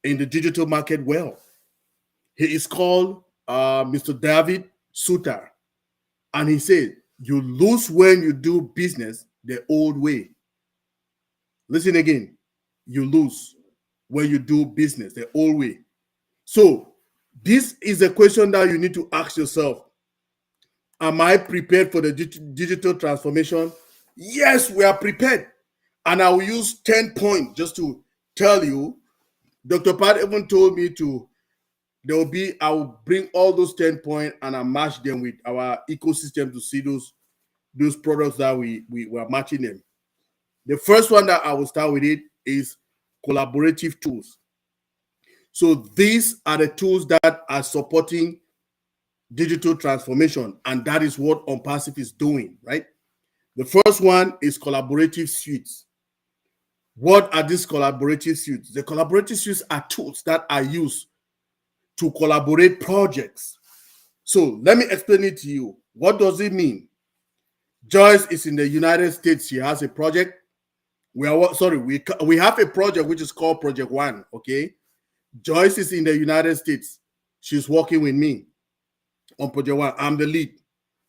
in the digital market world. He is called Mr. David Suter. And he said, you lose when you do business the old way. Listen again. You lose when you do business the old way. So this is a question that you need to ask yourself. Am I prepared for the digital transformation? Yes, we are prepared. And I will use 10 points just to tell you. Dr. Pat even told me I will bring all those 10 points and I match them with our ecosystem to see those products that we are matching them. The first one that I will start with it is collaborative tools. So these are the tools that are supporting digital transformation, and that is what ONPASSIVE is doing, right? The first one is collaborative suites. What are these collaborative suites? The collaborative suites are tools that are used to collaborate projects. So let me explain it to you. What does it mean? Joyce is in the United States. She has a project. We have a project which is called Project One. Okay, Joyce is in the United States. She's working with me on Project One. I'm the lead.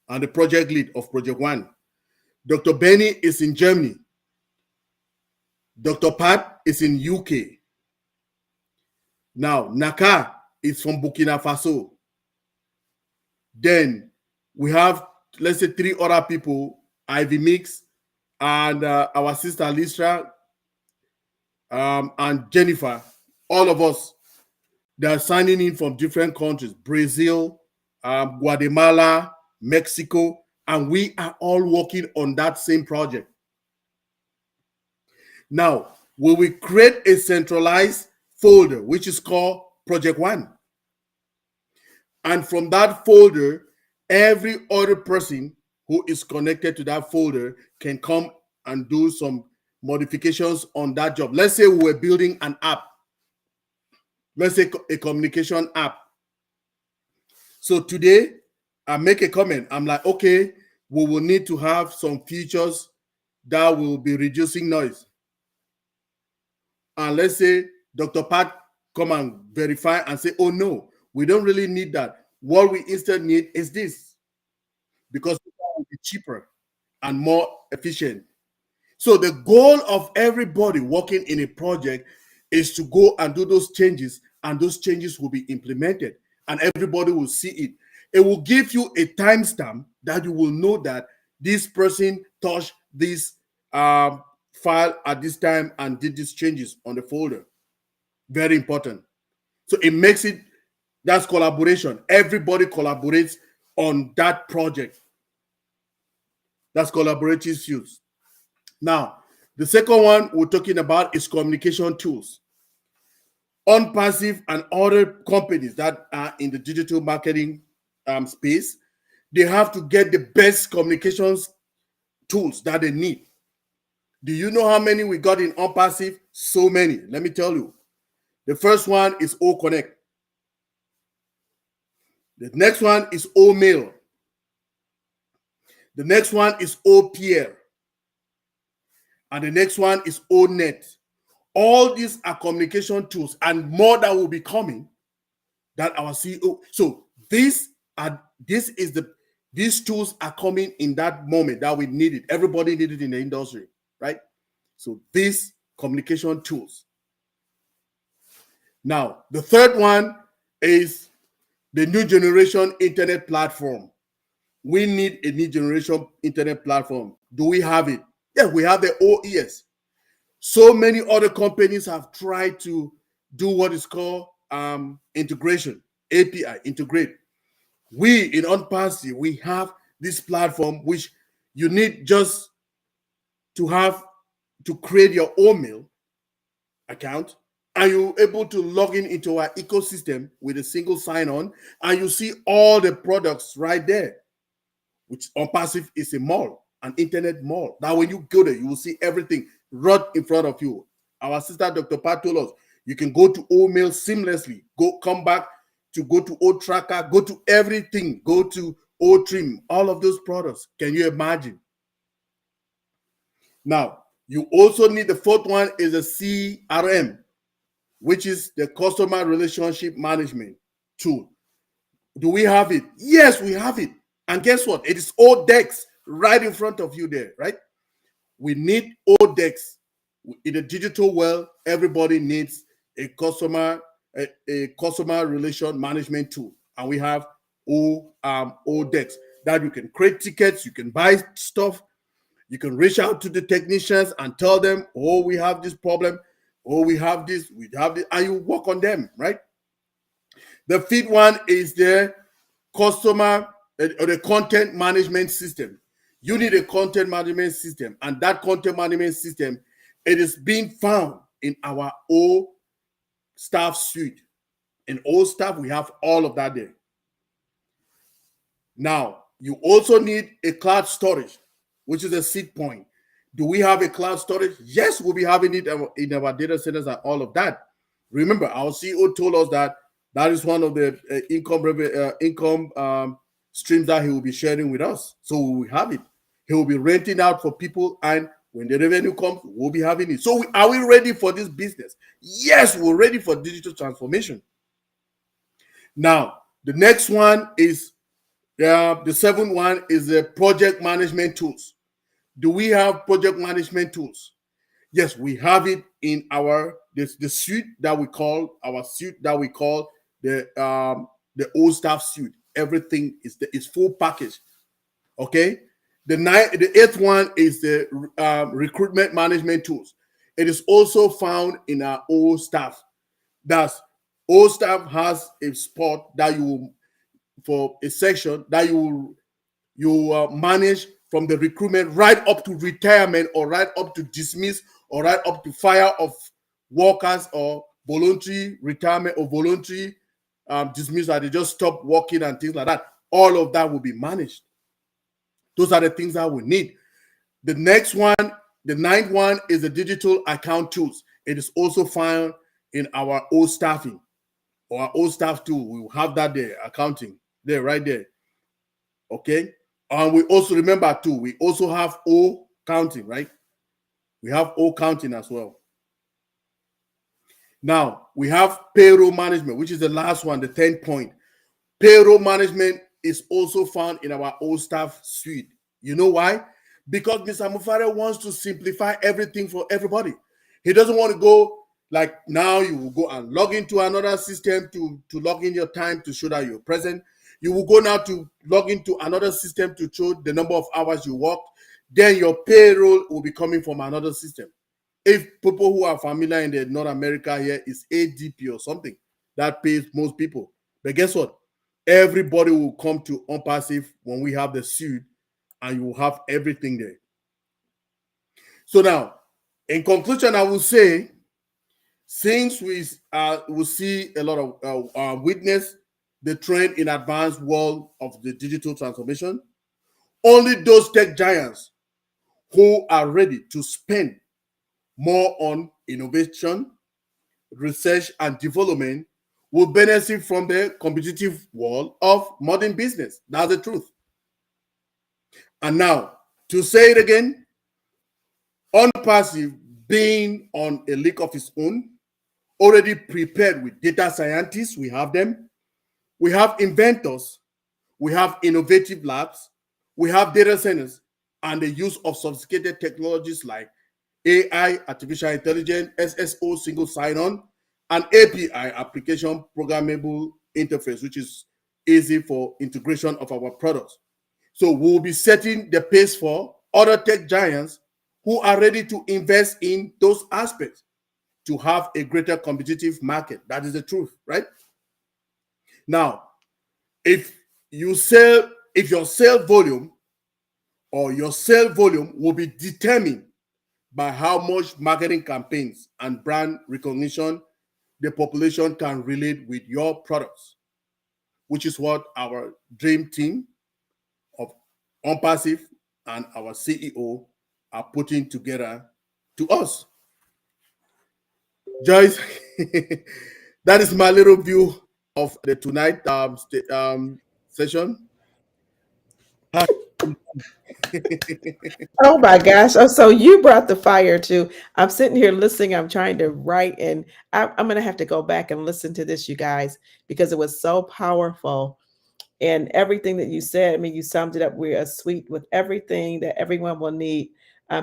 I'm the project lead of Project One. Dr. Benny is in Germany. Dr. Pat is in UK. Now, Naka is from Burkina Faso. Then we have, let's say, 3 other people, Ivy Mix, and our sister Listra, and Jennifer. All of us, they are signing in from different countries, Brazil, Guatemala, Mexico, and we are all working on that same project. Now, we will create a centralized folder, which is called Project One. And from that folder, every other person who is connected to that folder can come and do some modifications on that job. Let's say we're building an app. Let's say a communication app. So today, I make a comment. I'm like, okay, we will need to have some features that will be reducing noise. And let's say Dr. Pat come and verify and say, oh no, we don't really need that. What we instead need is this, because it will be cheaper and more efficient. So the goal of everybody working in a project is to go and do those changes, and those changes will be implemented and everybody will see it. It will give you a timestamp that you will know that this person touched this file at this time and did these changes on the folder. Very important. So it makes it, that's collaboration. Everybody collaborates on that project. That's collaborative skills. Now, the second one we're talking about is communication tools. ONPASSIVE and other companies that are in the digital marketing space, they have to get the best communications tools that they need. Do you know how many we got in ONPASSIVE? So many. Let me tell you. The first one is OConnect. The next one is OMail. The next one is OPL. And the next one is ONet. All these are communication tools, and more that will be coming that our CEO. So these tools are coming in that moment that we need it. Everybody need it in the industry, right? So these communication tools. Now, the third one is the new generation internet platform. We need a new generation internet platform. Do we have it? Yeah, we have the OES. So many other companies have tried to do what is called integration, API, integrate. We in ONPASSIVE, we have this platform which you need just to have to create your own mail account, and you're able to log in into our ecosystem with a single sign-on, and you see all the products right there, which ONPASSIVE is a mall, an internet mall. Now, when you go there, you will see everything right in front of you. Our sister, Dr. Pat, told us you can go to OMail seamlessly, come back to go to O-Tracker, go to everything, go to O-Trim, all of those products. Can you imagine? Now, you also need the fourth one is a CRM, which is the customer relationship management tool. Do we have it? Yes, we have it. And guess what? It is ODEX right in front of you there, right? We need ODEX. In the digital world, everybody needs a customer relation management tool. And we have ODEX that you can create tickets, you can buy stuff, you can reach out to the technicians and tell them, oh, we have this problem, oh, we have this, and you work on them, right? The fifth one is the customer or the content management system. You need a content management system, and that content management system, it is being found in our O staff suite. In O staff, we have all of that there. Now, you also need a cloud storage, which is a seed point. Do we have a cloud storage? Yes, we'll be having it in our data centers and all of that. Remember, our CEO told us that That is one of the income streams that he will be sharing with us. So we will have it. He will be renting out for people, and when the revenue comes, we'll be having it. So are we ready for this business? Yes, we're ready for digital transformation. Now, the next one is the seventh one is the project management tools. Do we have project management tools? Yes, we have it in the suite that we call the old staff suite. Everything is full package. Okay. The eighth one is the recruitment management tools. It is also found in our old staff. That's old staff has a spot that for a section that you manage from the recruitment right up to retirement, or right up to dismiss, or right up to fire of workers, or voluntary retirement, or voluntary dismissal. They just stop working and things like that. All of that will be managed. Those are the things that we need. The next one, the ninth one, is the digital account tools. It is also found in our old staffing, or our old staff tool. We will have that there, accounting there, right there. Okay. And we also remember too, we also have O counting, right? We have O counting as well. Now we have payroll management, which is the last one, the 10th point. Payroll management is also found in our old staff suite. You know why? Because Mr. Mufare wants to simplify everything for everybody. He doesn't want to go like now you will go and log into another system to log in your time to show that you're present. You will go now to log into another system to show the number of hours you worked. Then your payroll will be coming from another system. If people who are familiar in the North America here is ADP or something, that pays most people. But guess what? Everybody will come to ONPASSIVE when we have the suite, and you will have everything there. So now, in conclusion, I will say, since we will see a lot of witness the trend in advanced world of the digital transformation, only those tech giants who are ready to spend more on innovation, research, and development will benefit from the competitive world of modern business. That's the truth. And now, to say it again, ONPASSIVE, being on a league of its own, already prepared with data scientists, we have them. We have inventors, we have innovative labs, we have data centers, and the use of sophisticated technologies like AI, artificial intelligence, SSO, single sign-on, and API, application programmable interface, which is easy for integration of our products. So we'll be setting the pace for other tech giants who are ready to invest in those aspects to have a greater competitive market. That is the truth, right? Now, if your sale volume will be determined by how much marketing campaigns and brand recognition the population can relate with your products, which is what our dream team of ONPASSIVE and our CEO are putting together to us. Joyce, that is my little view of the tonight session. Oh my gosh. Oh, so you brought the fire too. I'm sitting here listening. I'm trying to write, and I'm going to have to go back and listen to this, you guys, because it was so powerful. And everything that you said, I mean, you summed it up. We're a suite with everything that everyone will need.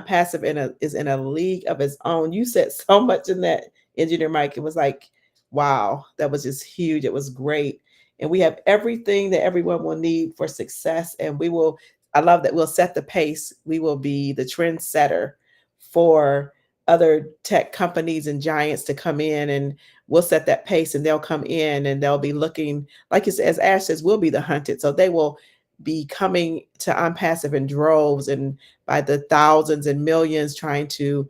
Passive is in a league of its own. You said so much in that, Engineer Mike. It was like, wow, that was just huge. It was great. And we have everything that everyone will need for success. And we will, I love that we'll set the pace. We will be the trendsetter for other tech companies and giants to come in, and we'll set that pace, and they'll come in and they'll be looking, like you said, as Ash says, we'll be the hunted. So they will be coming to ONPASSIVE in droves and by the thousands and millions, trying to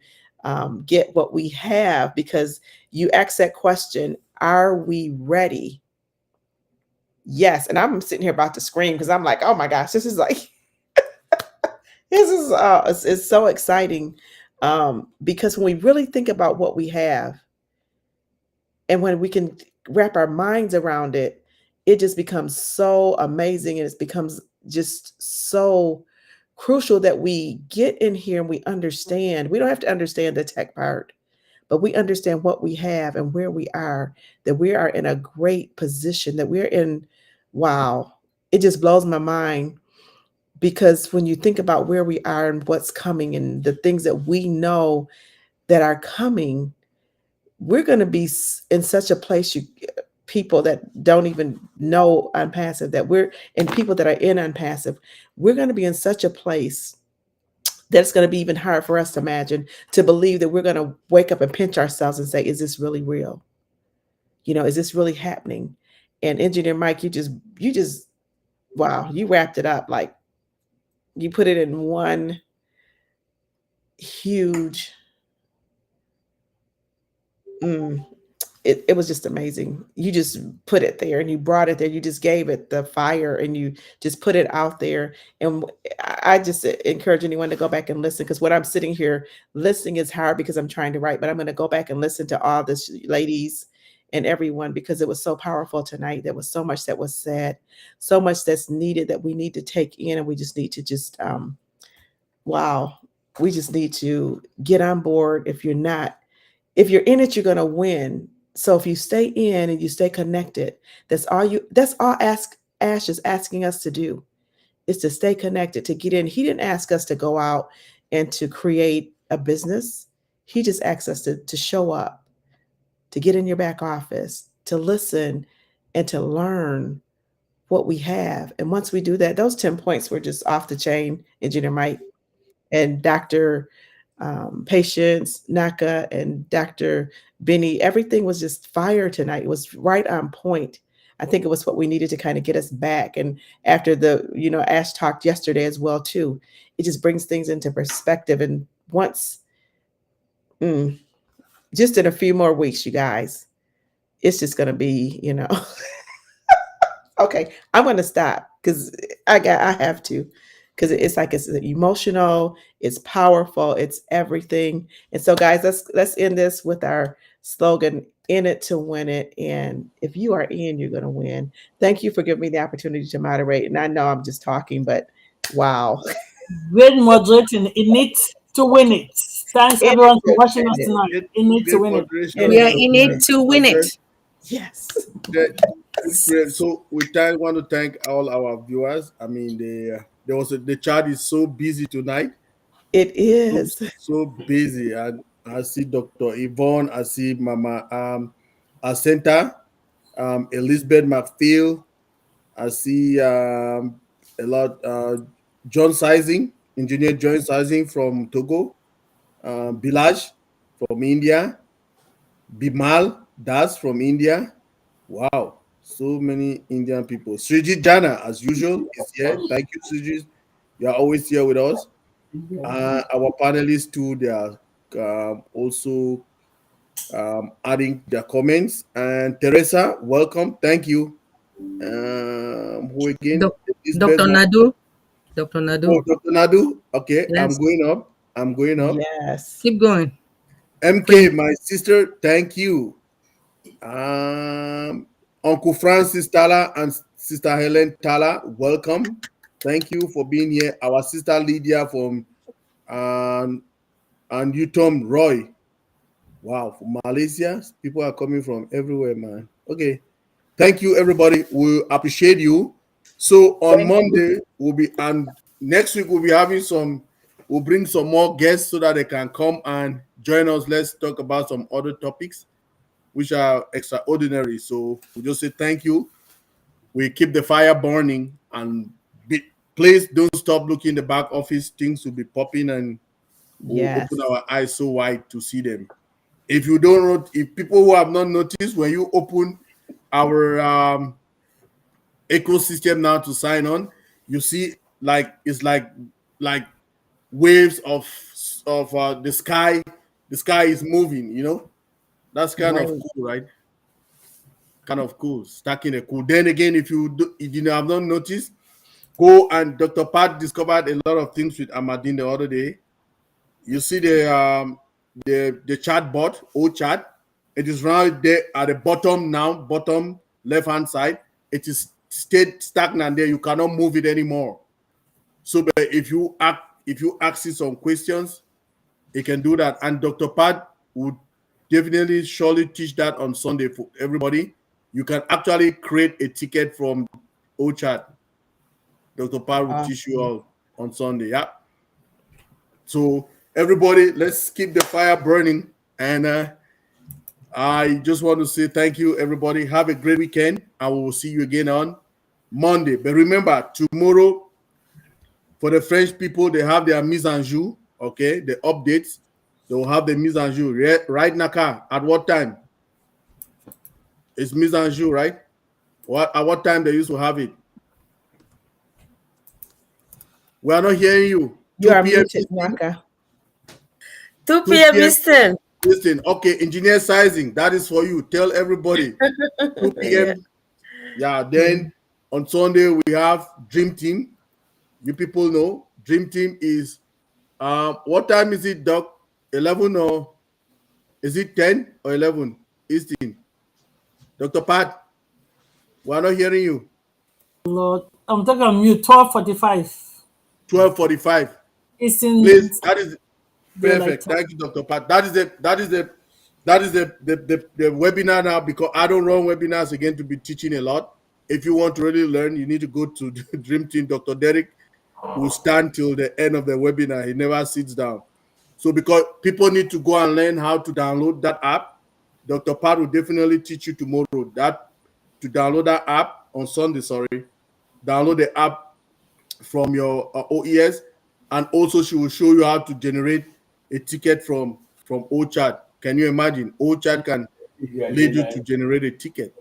get what we have, because you asked that question, are we ready? Yes. And I'm sitting here about to scream because I'm like, oh my gosh, this is like, this is it's so exciting, because when we really think about what we have, and when we can wrap our minds around it, it just becomes so amazing, and it becomes just so crucial that we get in here and we understand. We don't have to understand the tech part, but we understand what we have and where we are, that we are in a great position, that we're in, wow, it just blows my mind. Because when you think about where we are and what's coming and the things that we know that are coming, we're going to be in such a place, people that don't even know Unpassive, that we're, and people that are in Unpassive, we're going to be in such a place that's going to be even hard for us to imagine, to believe that we're going to wake up and pinch ourselves and say, is this really real? Is this really happening? And Engineer Mike, you just, wow, you wrapped it up. Like, you put it in one huge, it was just amazing. You just put it there and you brought it there. You just gave it the fire and you just put it out there. And I just encourage anyone to go back and listen, because what I'm sitting here listening is hard because I'm trying to write, but I'm going to go back and listen to all this, ladies and everyone, because it was so powerful tonight. There was so much that was said, so much that's needed that we need to take in, and we just need to just, wow, we just need to get on board. If you're in it, you're going to win. So if you stay in and you stay connected, that's all Ash is asking us to do, is to stay connected, to get in. He didn't ask us to go out and to create a business. He just asked us to show up, to get in your back office, to listen and to learn what we have. And once we do that, those 10 points were just off the chain, Engineer Mike and Dr. Patience Naka and Dr. Benny. Everything was just fire tonight. It was right on point. I think it was what we needed to kind of get us back. And after Ash talked yesterday as well too, it just brings things into perspective. And once, just in a few more weeks, you guys, it's just going to be, okay, I'm going to stop because I have to. Because it's emotional, it's powerful, it's everything. And so, guys, let's end this with our slogan: in it to win it. And if you are in, you're going to win. Thank you for giving me the opportunity to moderate. And I know I'm just talking, but wow. Great moderating. In it to win it. Thanks everyone for watching us tonight. In it to win it. We are in it to win it. Yes. So we want to thank all our viewers. I mean, the chat is so busy tonight. It is so busy, and I see Dr. Yvonne, I see Mama Asenta, Elizabeth McPhail, I see a lot, John Sizing, Engineer John Sizing from Togo, Bilaj from India, Bimal Das from India. Wow, so many Indian people. Srijit Jana, as usual, is here. Thank you, Srijit. You are always here with us. Our panelists too, they are also adding their comments. And Teresa, welcome. Thank you. Who again? Dr. Nadu. Dr. Nadu. Oh, Dr. Nadu. Okay, yes. I'm going up. Yes. Keep going. MK, my sister, thank you. Uncle Francis Tala and Sister Helen Tala, welcome. Thank you for being here. Our sister Lydia from and Utom Roy. Wow, from Malaysia, people are coming from everywhere, man. Okay, thank you, everybody. We appreciate you. So on Monday we'll be, and next week we'll be having we'll bring some more guests so that they can come and join us. Let's talk about some other topics which are extraordinary. So we just say thank you. We keep the fire burning, and please don't stop looking in the back office. Things will be popping, and we'll open our eyes so wide to see them. If you don't know, if people who have not noticed, when you open our ecosystem now to sign on, you see it's like waves of the sky. The sky is moving, That's kind of cool, right? Kind of cool, stacking a cool. Then again, if you have not noticed, go and Dr. Pat discovered a lot of things with Amadine the other day. You see the chat bot, OChat, It is right there at the bottom now, bottom left-hand side. It is stayed stagnant there. You cannot move it anymore. So if you ask it some questions, it can do that. And Dr. Pat would definitely surely teach that on Sunday for everybody. You can actually create a ticket from OChat. Dr. Pat will teach you all on Sunday. Yeah. So everybody, let's keep the fire burning. And I just want to say thank you, everybody. Have a great weekend. I will see you again on Monday. But remember, tomorrow, for the French people, they have their mise en jour, okay? The updates. They will have the mise en jour. Right, Naka? At what time? It's mise en jour, right? At what time they used to have it? We are not hearing you. You are muted, Naka. 2 p.m. Eastern. Listen, okay, engineer sizing. That is for you. Tell everybody. 2 p.m. Yeah, then on Sunday we have Dream Team. You people know Dream Team is what time is it, Doc? 11 or is it 10 or 11 Eastern? Dr. Pat, we're not hearing you. Lord, I'm talking on mute. 12:45. 12:45. Eastern. Please, that is perfect. Thank you, Dr. Pat. That is the webinar now, because I don't run webinars again to be teaching a lot. If you want to really learn, you need to go to Dream Team. Dr. Derek will stand till the end of the webinar. He never sits down. So because people need to go and learn how to download that app, Dr. Pat will definitely teach you tomorrow to download that app on Sunday, download the app from your OES, and also she will show you how to generate a ticket from OChat. Can you imagine? OChat can lead you to generate a ticket.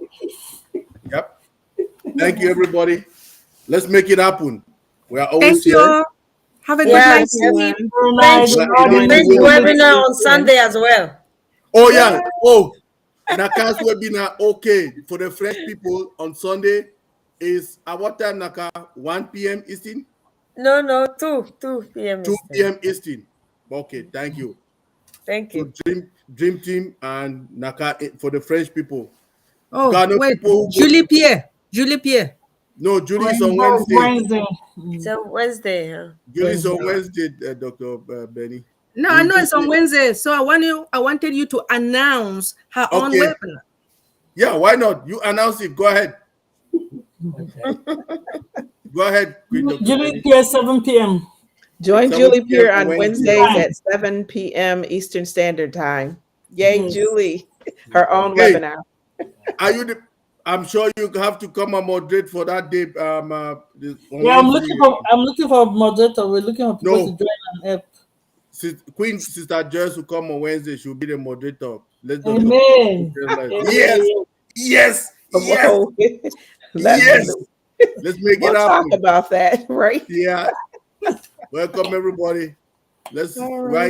Yep. Thank you, everybody. Let's make it happen. We are always Thank here. you. Have a good night. French webinar on Sunday as well. Oh, yeah. Oh, Naka's webinar, okay, for the French people on Sunday is at what time, Naka? 1 p.m. Eastern? No, 2 p.m. 2 p.m. Eastern. Okay, thank you. Thank you. So Dream Team and Naka for the French people. Oh, Ghana wait, people Julie Pierre. No, Julie's on Wednesday. It's on Wednesday. Huh? Julie's on Wednesday, Dr. Benny. No, I know it's on Wednesday, so I wanted you to announce her own webinar. Yeah, why not? You announce it. Go ahead. Go ahead, Julie Pierre, 7 p.m. Join Julie Pierre on Wednesdays at 7 p.m. Eastern Standard Time. Yay, Julie, her own webinar. Are you I'm sure you have to come and moderate for that day. Yeah, I'm looking for a moderator. We're looking for people to join and help. Queen Sister Joyce will come on Wednesday. She'll be the moderator. Let's go. Amen. Yes. Yes. Let's make it up. Talk about that, right? Yeah. Welcome, everybody. Let's write